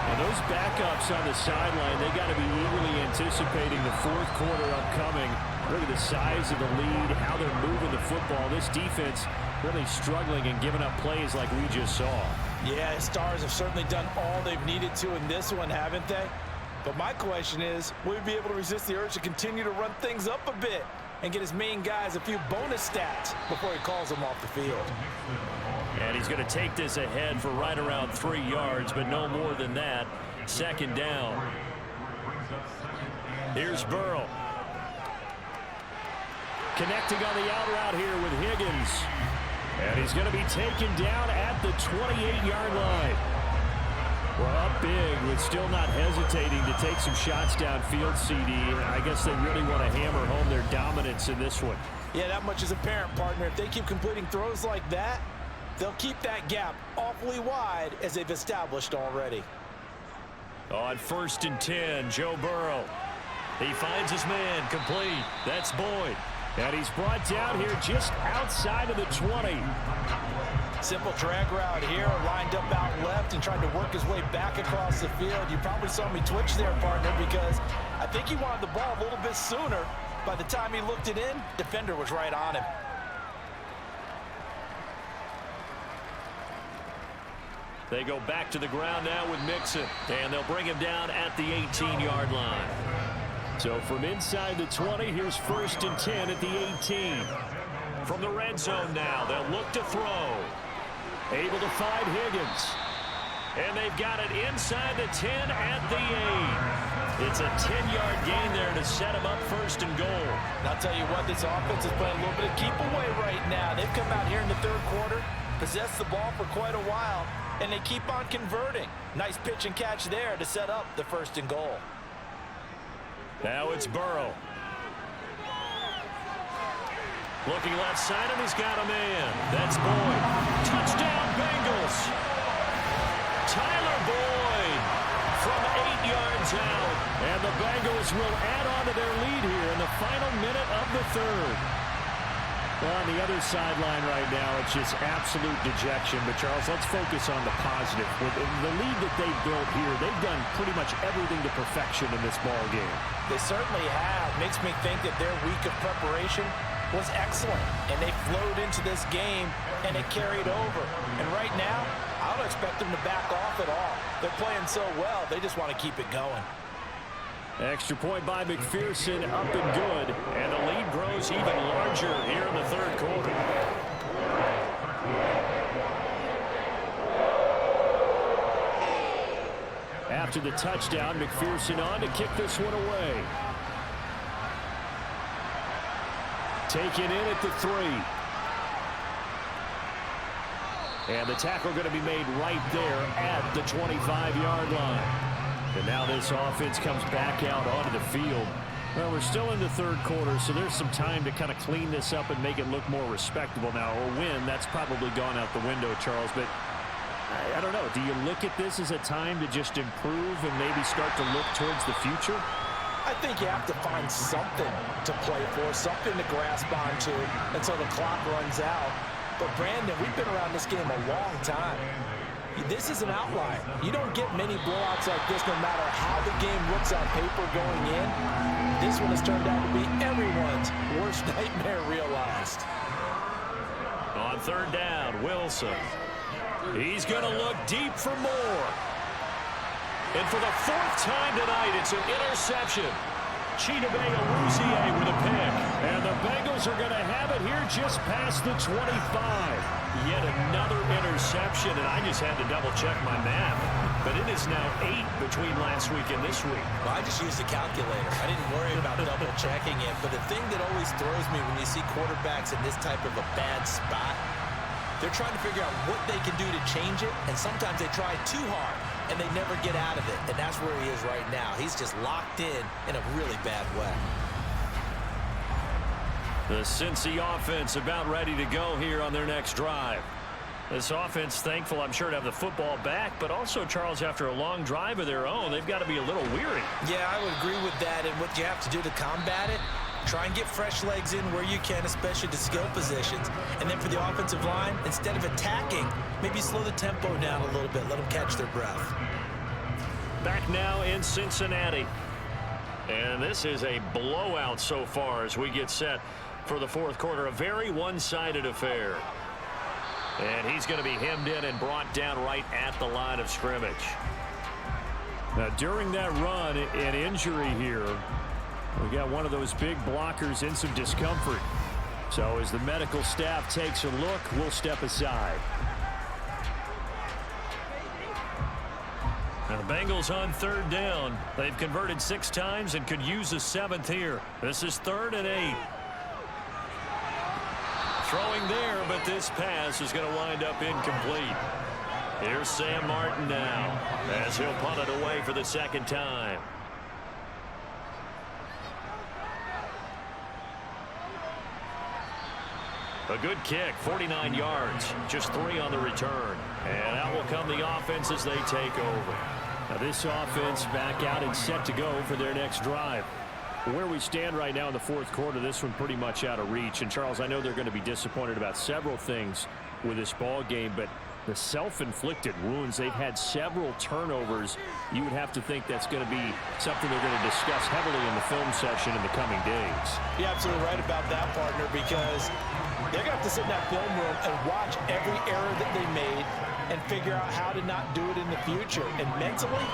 And those backups on the sideline, they got to be eagerly anticipating the 4th quarter upcoming. Look at the size of the lead, how they're moving the football. This defense really struggling and giving up plays like we just saw. Yeah, the Stars have certainly done all they've needed to in this one, haven't they? But my question is, will he be able to resist the urge to continue to run things up a bit and get his main guys a few bonus stats before he calls them off the field? And he's going to take this ahead for right around 3 yards, but no more than that. 2nd down. Here's Burrow. Connecting on the out route here with Higgins. And he's going to be taken down at the 28-yard line. We're up big with still not hesitating to take some shots downfield, CD. I guess they really want to hammer home their dominance in this one. Yeah, that much is apparent, partner. If they keep completing throws like that, they'll keep that gap awfully wide as they've established already. On 1st and 10, Joe Burrow. He finds his man, complete. That's Boyd. And he's brought down here just outside of the 20. Simple drag route here, lined up out left and tried to work his way back across the field. You probably saw me twitch there, partner, because I think he wanted the ball a little bit sooner. By the time he looked it in, defender was right on him. They go back to the ground now with Mixon, and they'll bring him down at the 18-yard line. So from inside the 20, here's 1st and 10 at the 18. From the red zone now, they'll look to throw. Able to find Higgins. And they've got it inside the 10 at the 8. It's a 10-yard gain there to set them up 1st and goal. And I'll tell you what, this offense is playing a little bit of keep away right now. They've come out here in the 3rd quarter, possessed the ball for quite a while, and they keep on converting. Nice pitch and catch there to set up the 1st and goal. Now it's Burrow. Looking left side, and he's got a man. That's Boyd. Touchdown, Bengals. Tyler Boyd from 8 yards out. And the Bengals will add on to their lead here in the final minute of the 3rd. Well, on the other sideline right now, it's just absolute dejection. But, Charles, let's focus on the positive. With the lead that they've built here, they've done pretty much everything to perfection in this ball game. They certainly have. Makes me think that their week of preparation was excellent. And they flowed into this game, and it carried over. And right now, I don't expect them to back off at all. They're playing so well, they just want to keep it going. Extra point by McPherson, up and good. And the lead grows even larger here in the third quarter. After the touchdown, McPherson on to kick this one away. Taken in at the 3. And the tackle going to be made right there at the 25-yard line. And now this offense comes back out onto the field. Well, we're still in the third quarter, so there's some time to kind of clean this up and make it look more respectable now. Or win, that's probably gone out the window, Charles. But I don't know. Do you look at this as a time to just improve and maybe start to look towards the future? I think you have to find something to play for, something to grasp onto until the clock runs out. But, Brandon, we've been around this game a long time. This is an outlier. You don't get many blowouts like this no matter how the game looks on paper going in. This one has turned out to be everyone's worst nightmare realized. On third down, Wilson. He's going to look deep for more. And for the 4th time tonight, it's an interception. Chidobe Awuzie with a pick. And the Bengals are going to have it here just past the 25. Yet another interception, and I just had to double-check my math. But it is now 8 between last week and this week. Well, I just used a calculator. I didn't worry about double-checking it. But the thing that always throws me when you see quarterbacks in this type of a bad spot, they're trying to figure out what they can do to change it, and sometimes they try too hard, and they never get out of it. And that's where he is right now. He's just locked in a really bad way. The Cincy offense about ready to go here on their next drive. This offense thankful, I'm sure, to have the football back, but also, Charles, after a long drive of their own, they've got to be a little weary. Yeah, I would agree with that, and what you have to do to combat it, try and get fresh legs in where you can, especially to skill positions. And then for the offensive line, instead of attacking, maybe slow the tempo down a little bit, let them catch their breath. Back now in Cincinnati. And this is a blowout so far as we get set for the fourth quarter. A very one-sided affair. And he's going to be hemmed in and brought down right at the line of scrimmage. Now, during that run, an injury here. We got one of those big blockers in some discomfort. So as the medical staff takes a look, we'll step aside. Now the Bengals on third down. They've converted 6 times and could use a 7th here. This is 3rd and 8. Throwing there, but this pass is going to wind up incomplete. Here's Sam Martin now as he'll punt it away for the 2nd time. A good kick, 49 yards, just 3 on the return. And out will come the offense as they take over. Now this offense back out and set to go for their next drive. Where we stand right now in the fourth quarter, this one pretty much out of reach. And Charles, I know they're going to be disappointed about several things with this ball game, but the self-inflicted wounds, they've had several turnovers. You would have to think that's going to be something they're going to discuss heavily in the film session in the coming days. You're absolutely right about that, partner, because they're going to have to sit in that film room and watch every error that they made and figure out how to not do it in the future. And mentally,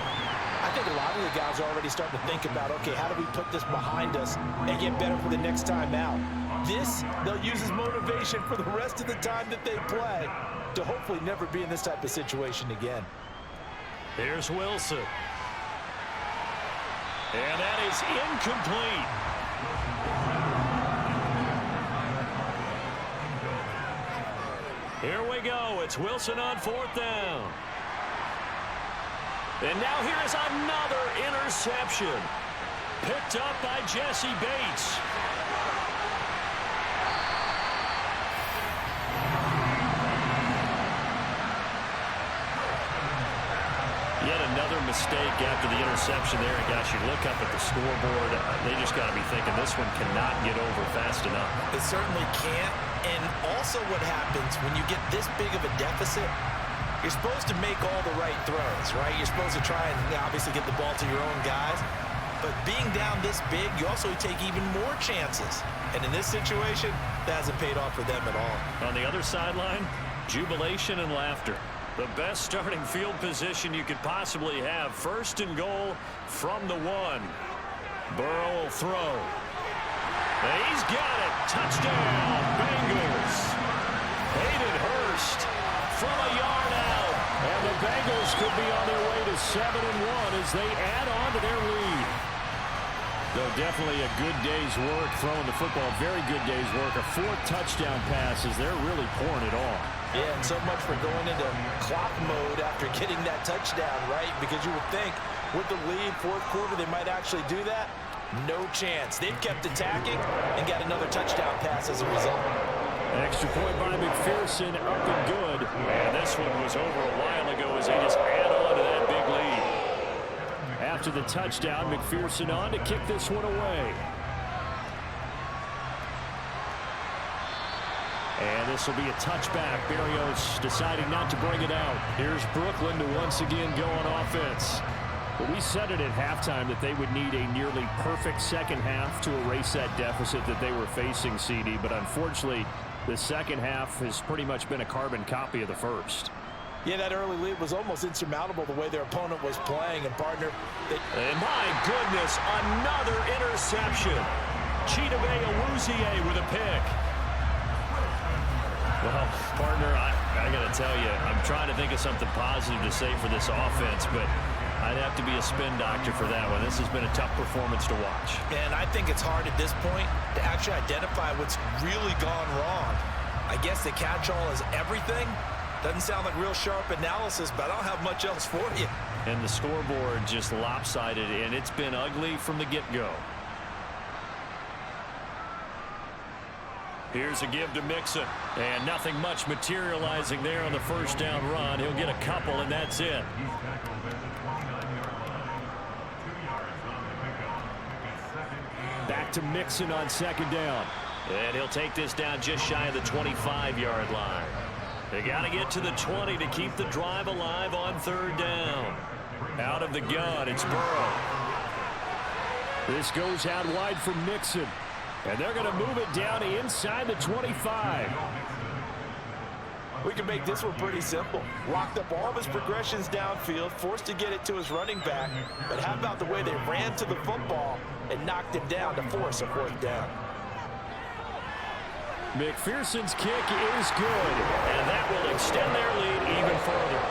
I think a lot of the guys are already starting to think about, okay, how do we put this behind us and get better for the next time out? This, they'll use as motivation for the rest of the time that they play to hopefully never be in this type of situation again. Here's Wilson. And that is incomplete. Here we go. It's Wilson on 4th down. And now here is another interception. Picked up by Jesse Bates. Yet another mistake after the interception there. And gosh, you look up at the scoreboard, they just got to be thinking this one cannot get over fast enough. It certainly can't. And also what happens when you get this big of a deficit, you're supposed to make all the right throws, right? You're supposed to try and obviously get the ball to your own guys. But being down this big, you also take even more chances. And in this situation, that hasn't paid off for them at all. On the other sideline, jubilation and laughter. The best starting field position you could possibly have. First and goal from the 1. Burrow will throw. And he's got it. Touchdown, Bengals. Hayden Hurst from a yard out. And the Bengals could be on their way to 7-1 as they add on to their lead. Though definitely a good day's work throwing the football. Very good day's work. A 4th touchdown pass as they're really pouring it on. Yeah, and so much for going into clock mode after getting that touchdown, right? Because you would think with the lead, 4th quarter, they might actually do that. No chance. They've kept attacking and got another touchdown pass as a result. Extra point by McPherson, up and good. And this one was over a while ago as they just add on to that big lead. After the touchdown, McPherson on to kick this one away. And this will be a touchback. Berrios deciding not to bring it out. Here's Brooklyn to once again go on offense. But we said it at halftime that they would need a nearly perfect second half to erase that deficit that they were facing, CD. But unfortunately, the second half has pretty much been a carbon copy of the first. Yeah, that early lead was almost insurmountable the way their opponent was playing. And, partner, and my goodness, another interception. Chidobe Awuzie with a pick. Well, partner, I got to tell you, I'm trying to think of something positive to say for this offense, but I'd have to be a spin doctor for that one. This has been a tough performance to watch. And I think it's hard at this point to actually identify what's really gone wrong. I guess the catch-all is everything. Doesn't sound like real sharp analysis, but I don't have much else for you. And the scoreboard just lopsided, and it's been ugly from the get-go. Here's a give to Mixon. And nothing much materializing there on the first down run. He'll get a couple, and that's it. Back to Mixon on second down. And he'll take this down just shy of the 25-yard line. They got to get to the 20 to keep the drive alive on third down. Out of the gun, it's Burrow. This goes out wide for Mixon. And they're going to move it down to inside the 25. We can make this one pretty simple. Locked up all of his progressions downfield, forced to get it to his running back. But how about the way they ran to the football and knocked him down to force a 4th down? McPherson's kick is good. And that will extend their lead even further.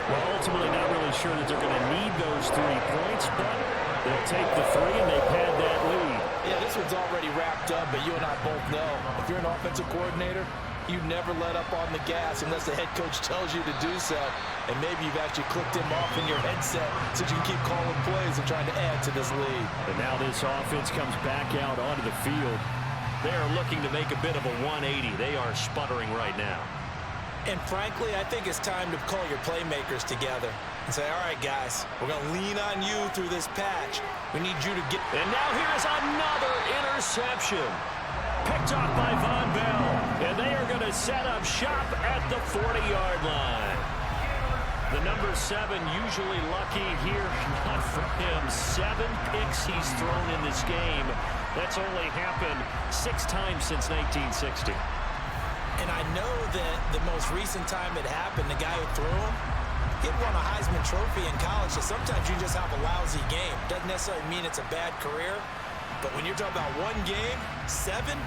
Well, ultimately not really sure that they're going to need those 3 points, but they'll take the 3 and they pad that lead. Yeah, this one's already wrapped up, but you and I both know if you're an offensive coordinator, you never let up on the gas unless the head coach tells you to do so. And maybe you've actually clicked him off in your headset so you can keep calling plays and trying to add to this lead. And now this offense comes back out onto the field. They are looking to make a bit of a 180. They are sputtering right now. And frankly, I think it's time to call your playmakers together and say, all right, guys, we're going to lean on you through this patch. We need you to get... And now here's another interception. Picked off by Von Bell. And they are going to set up shop at the 40-yard line. The number 7 usually lucky here. Not for him. 7 picks he's thrown in this game. That's only happened 6 times since 1960. And I know that the most recent time it happened, the guy who threw him, he won a Heisman Trophy in college, so sometimes you just have a lousy game. Doesn't necessarily mean it's a bad career, but when you're talking about 1 game, 7,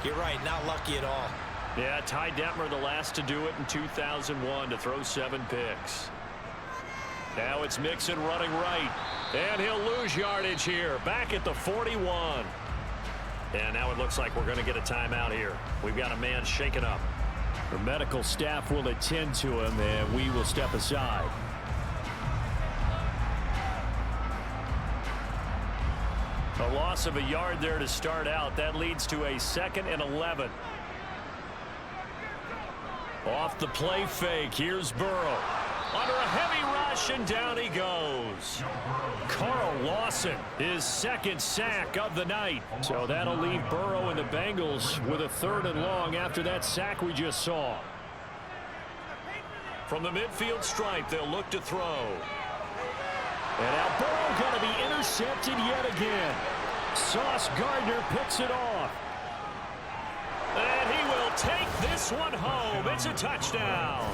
you're right, not lucky at all. Yeah, Ty Detmer the last to do it in 2001 to throw 7 picks. Now it's Mixon running right, and he'll lose yardage here, back at the 41. And now it looks like we're going to get a timeout here. We've got a man shaken up. The medical staff will attend to him, and we will step aside. A loss of a yard there to start out. That leads to a 2nd and 11. Off the play fake, here's Burrow. under a heavy rush, and down he goes. Carl Lawson, his second sack of the night. So that'll leave Burrow and the Bengals with a 3rd and long after that sack we just saw. From the midfield stripe, they'll look to throw. And now Burrow going to be intercepted yet again. Sauce Gardner picks it off. And he will take this one home. It's a touchdown.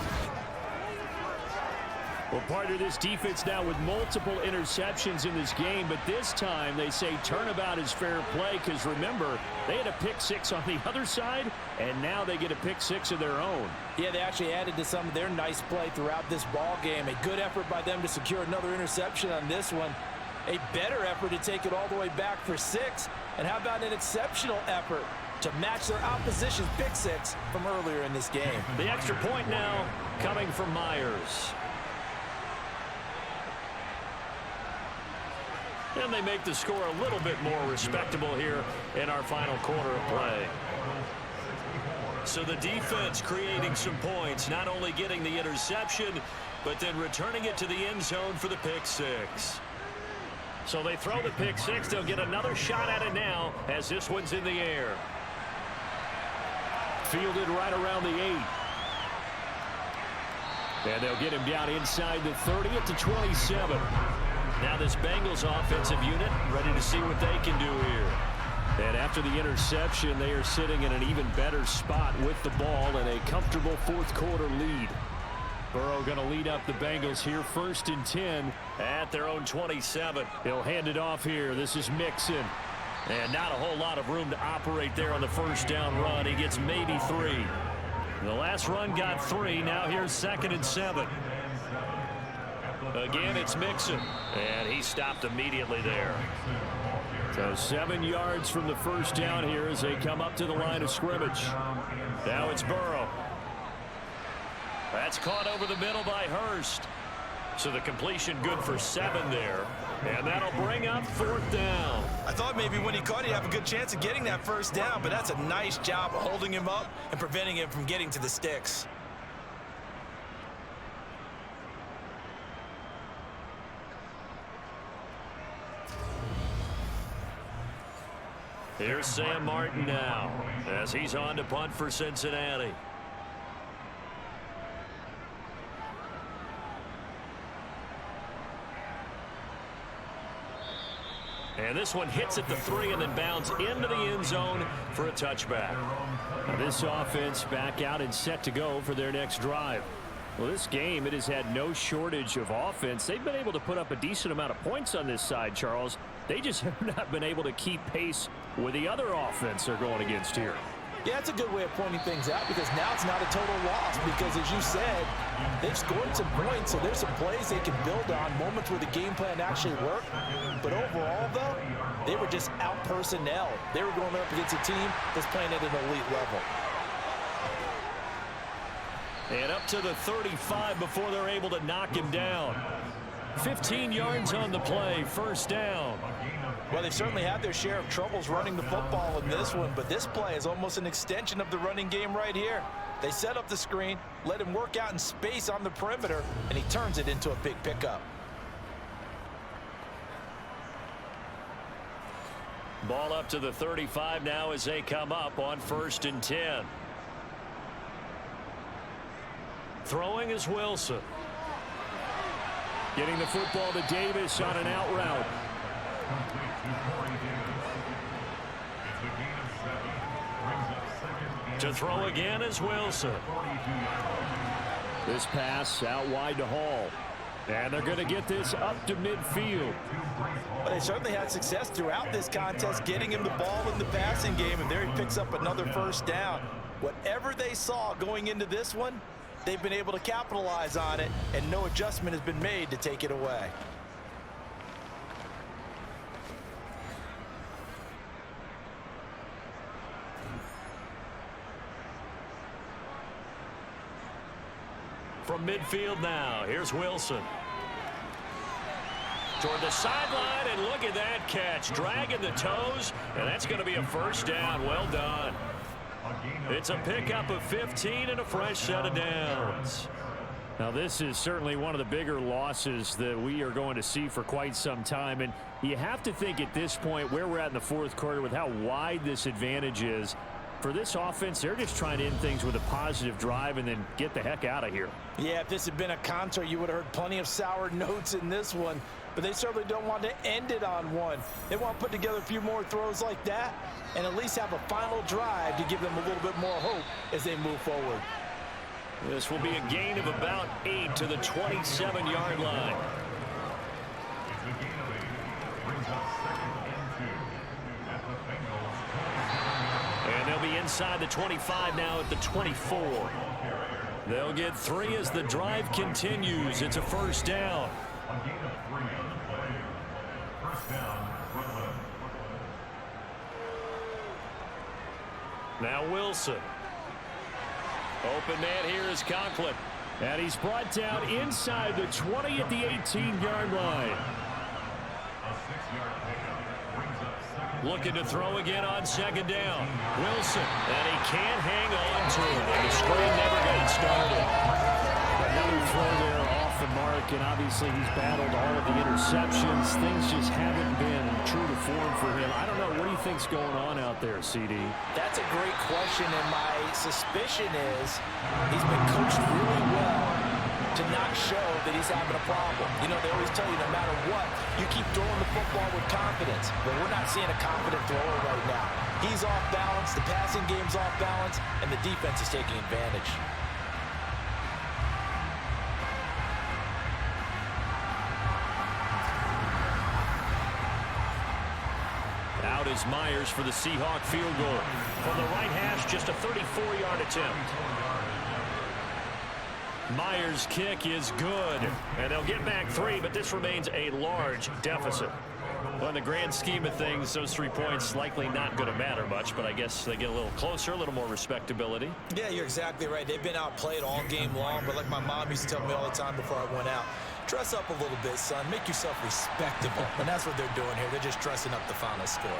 Well, partner, this defense now with multiple interceptions in this game, but this time they say turnabout is fair play because, remember, they had a pick 6 on the other side, and now they get a pick 6 of their own. Yeah, they actually added to some of their nice play throughout this ball game. A good effort by them to secure another interception on this one. A better effort to take it all the way back for 6. And how about an exceptional effort to match their opposition's pick 6 from earlier in this game? The extra point now coming from Myers. And they make the score a little bit more respectable here in our final quarter of play. So the defense creating some points, not only getting the interception, but then returning it to the end zone for the pick 6. So they throw the pick 6. They'll get another shot at it now as this one's in the air. Fielded right around the 8. And they'll get him down inside the 30 at the 27. Now this Bengals offensive unit ready to see what they can do here. And after the interception, they are sitting in an even better spot with the ball and a comfortable 4th quarter lead. Burrow going to lead up the Bengals here, 1st and 10 at their own 27. He'll hand it off here. This is Mixon. And not a whole lot of room to operate there on the 1st down run. He gets maybe 3. The last run got 3. Now here's 2nd and 7. Again, it's Mixon, and he stopped immediately there. So 7 yards from the 1st down here as they come up to the line of scrimmage. Now it's Burrow. That's caught over the middle by Hurst. So the completion good for 7 there, and that'll bring up 4th down. I thought maybe when he caught it, he'd have a good chance of getting that 1st down, but that's a nice job of holding him up and preventing him from getting to the sticks. Here's Sam Martin now as he's on to punt for Cincinnati. And this one hits at the 3 and then bounds into the end zone for a touchback. Now this offense back out and set to go for their next drive. Well, this game, it has had no shortage of offense. They've been able to put up a decent amount of points on this side, Charles. They just have not been able to keep pace with the other offense they're going against here. Yeah, that's a good way of pointing things out because now it's not a total loss because, as you said, they've scored some points, so there's some plays they can build on, moments where the game plan actually worked. But overall, though, they were just out-personnel. They were going up against a team that's playing at an elite level. And up to the 35 before they're able to knock him down. 15 yards on the play, 1st down. Well, they've certainly had their share of troubles running the football in this one, but this play is almost an extension of the running game right here. They set up the screen, let him work out in space on the perimeter, and he turns it into a big pickup. Ball up to the 35 now as they come up on 1st and 10. Throwing is Wilson. Getting the football to Davis on an out route. To throw again is Wilson. This pass out wide to Hall. And they're going to get this up to midfield. Well, they certainly had success throughout this contest getting him the ball in the passing game, and there he picks up another 1st down. Whatever they saw going into this one, they've been able to capitalize on it, and no adjustment has been made to take it away. From midfield now, here's Wilson. Toward the sideline, and look at that catch. Dragging the toes, and that's going to be a 1st down. Well done. It's a pickup of 15 and a fresh set of downs. Now, this is certainly one of the bigger losses that we are going to see for quite some time. And you have to think at this point where we're at in the fourth quarter with how wide this advantage is. For this offense, they're just trying to end things with a positive drive and then get the heck out of here. Yeah, if this had been a concert, you would have heard plenty of sour notes in this one. But they certainly don't want to end it on one. They want to put together a few more throws like that and at least have a final drive to give them a little bit more hope as they move forward. This will be a gain of about 8 to the 27-yard line. And they'll be inside the 25 now at the 24. They'll get 3 as the drive continues. It's a first down. Now Wilson. Open man here is Conklin. And he's brought down inside the 20 at the 18-yard line. Looking to throw again on second down. Wilson. And he can't hang on to it. And the screen never got started. Another throw there off the mark. And obviously he's battled all of the interceptions. Things just haven't been true to form for him. I don't know. What do you think's going on out there, CD? That's a great question. And my suspicion is he's been coached really well to not show that he's having a problem. You know, they always tell you no matter what, you keep throwing the football with confidence. But we're not seeing a confident thrower right now. He's off balance, the passing game's off balance, and the defense is taking advantage. Out is Myers for the Seahawk field goal. From the right hash, just a 34-yard attempt. Myers' kick is good, and they'll get back 3, but this remains a large deficit. Well, in the grand scheme of things, those 3 points likely not going to matter much, but I guess they get a little closer, a little more respectability. Yeah, you're exactly right. They've been outplayed all game long, but like my mom used to tell me all the time before I went out, dress up a little bit, son. Make yourself respectable. And that's what they're doing here. They're just dressing up the final score.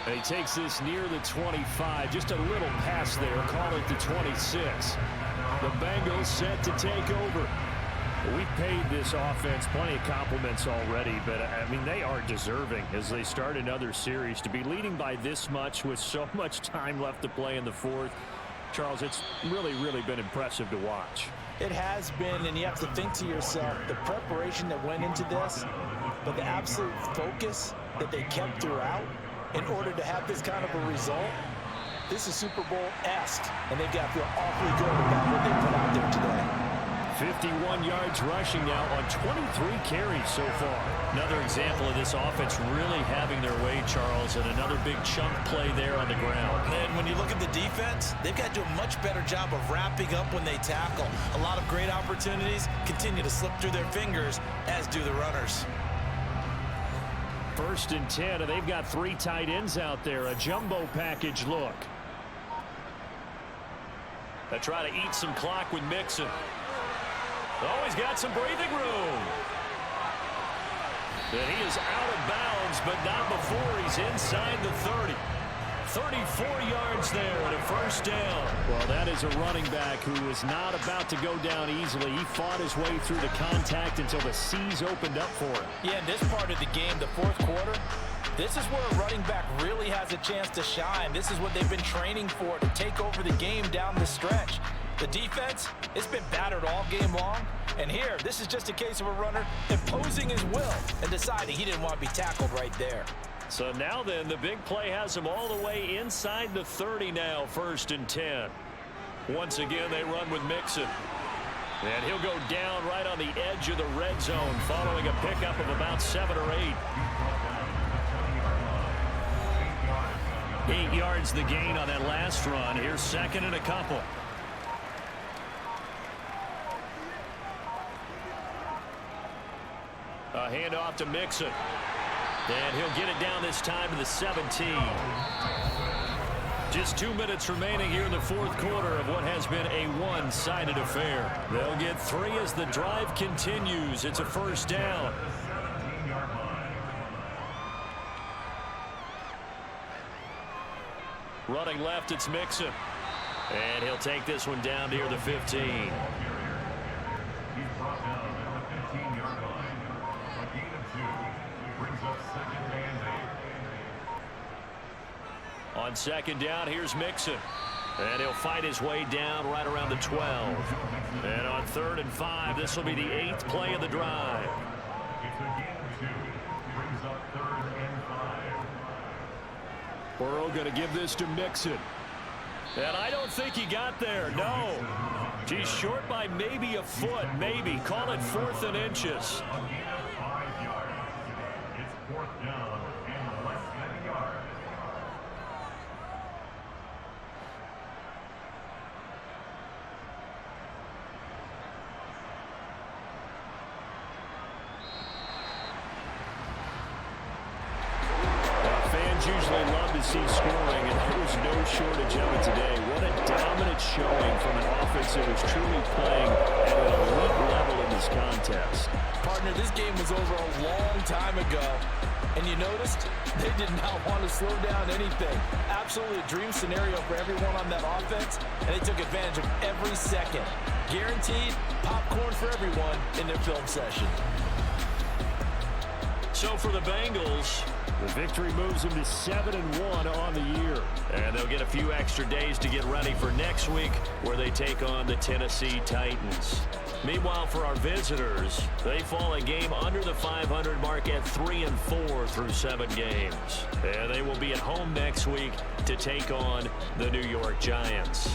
And he takes this near the 25, just a little pass there, call it the 26. The Bengals set to take over. We've paid this offense plenty of compliments already, but, I mean, they are deserving as they start another series. To be leading by this much with so much time left to play in the fourth, Charles, it's really, really been impressive to watch. It has been, and you have to think to yourself, the preparation that went into this, but the absolute focus that they kept throughout in order to have this kind of a result. This is Super Bowl-esque, and they've got to feel awfully good about what they put out there today. 51 yards rushing now on 23 carries so far. Another example of this offense really having their way, Charles, and another big chunk play there on the ground. And when you look at the defense, they've got to do a much better job of wrapping up when they tackle. A lot of great opportunities continue to slip through their fingers, as do the runners. 1st and 10, and they've got 3 tight ends out there. A jumbo package look. They try to eat some clock with Mixon. Oh, he's got some breathing room. And he is out of bounds, but not before he's inside the 30. 34 yards there and a first down. Well, that is a running back who is not about to go down easily. He fought his way through the contact until the seas opened up for him. Yeah, in this part of the game, the fourth quarter, this is where a running back really has a chance to shine. This is what they've been training for, to take over the game down the stretch. The defense, it's been battered all game long. And here, this is just a case of a runner imposing his will and deciding he didn't want to be tackled right there. So now then, the big play has him all the way inside the 30 now, 1st and 10. Once again, they run with Mixon. And he'll go down right on the edge of the red zone following a pickup of about 7 or 8. 8 yards the gain on that last run. Here's 2nd and a couple. A handoff to Mixon. And he'll get it down this time to the 17. Just 2 minutes remaining here in the fourth quarter of what has been a one-sided affair. They'll get 3 as the drive continues. It's a first down. Running left, it's Mixon. And he'll take this one down near the 15. On second down, here's Mixon. And he'll fight his way down right around the 12. And on 3rd and 5, this will be the 8th play of the drive. Burrow going to give this to Mixon. And I don't think he got there, no. He's short by maybe a foot, maybe. Call it 4th and inches. Usually love to see scoring, and there was no shortage of it today. What a dominant showing from an offense that was truly playing at an elite level in this contest. Partner, this game was over a long time ago, and you noticed they did not want to slow down anything. Absolutely a dream scenario for everyone on that offense, and they took advantage of every second. Guaranteed popcorn for everyone in their film session. So for the Bengals, the victory moves them to 7-1 on the year. And they'll get a few extra days to get ready for next week, where they take on the Tennessee Titans. Meanwhile, for our visitors, they fall a game under the 500 mark at 3-4 through 7 games. And they will be at home next week to take on the New York Giants.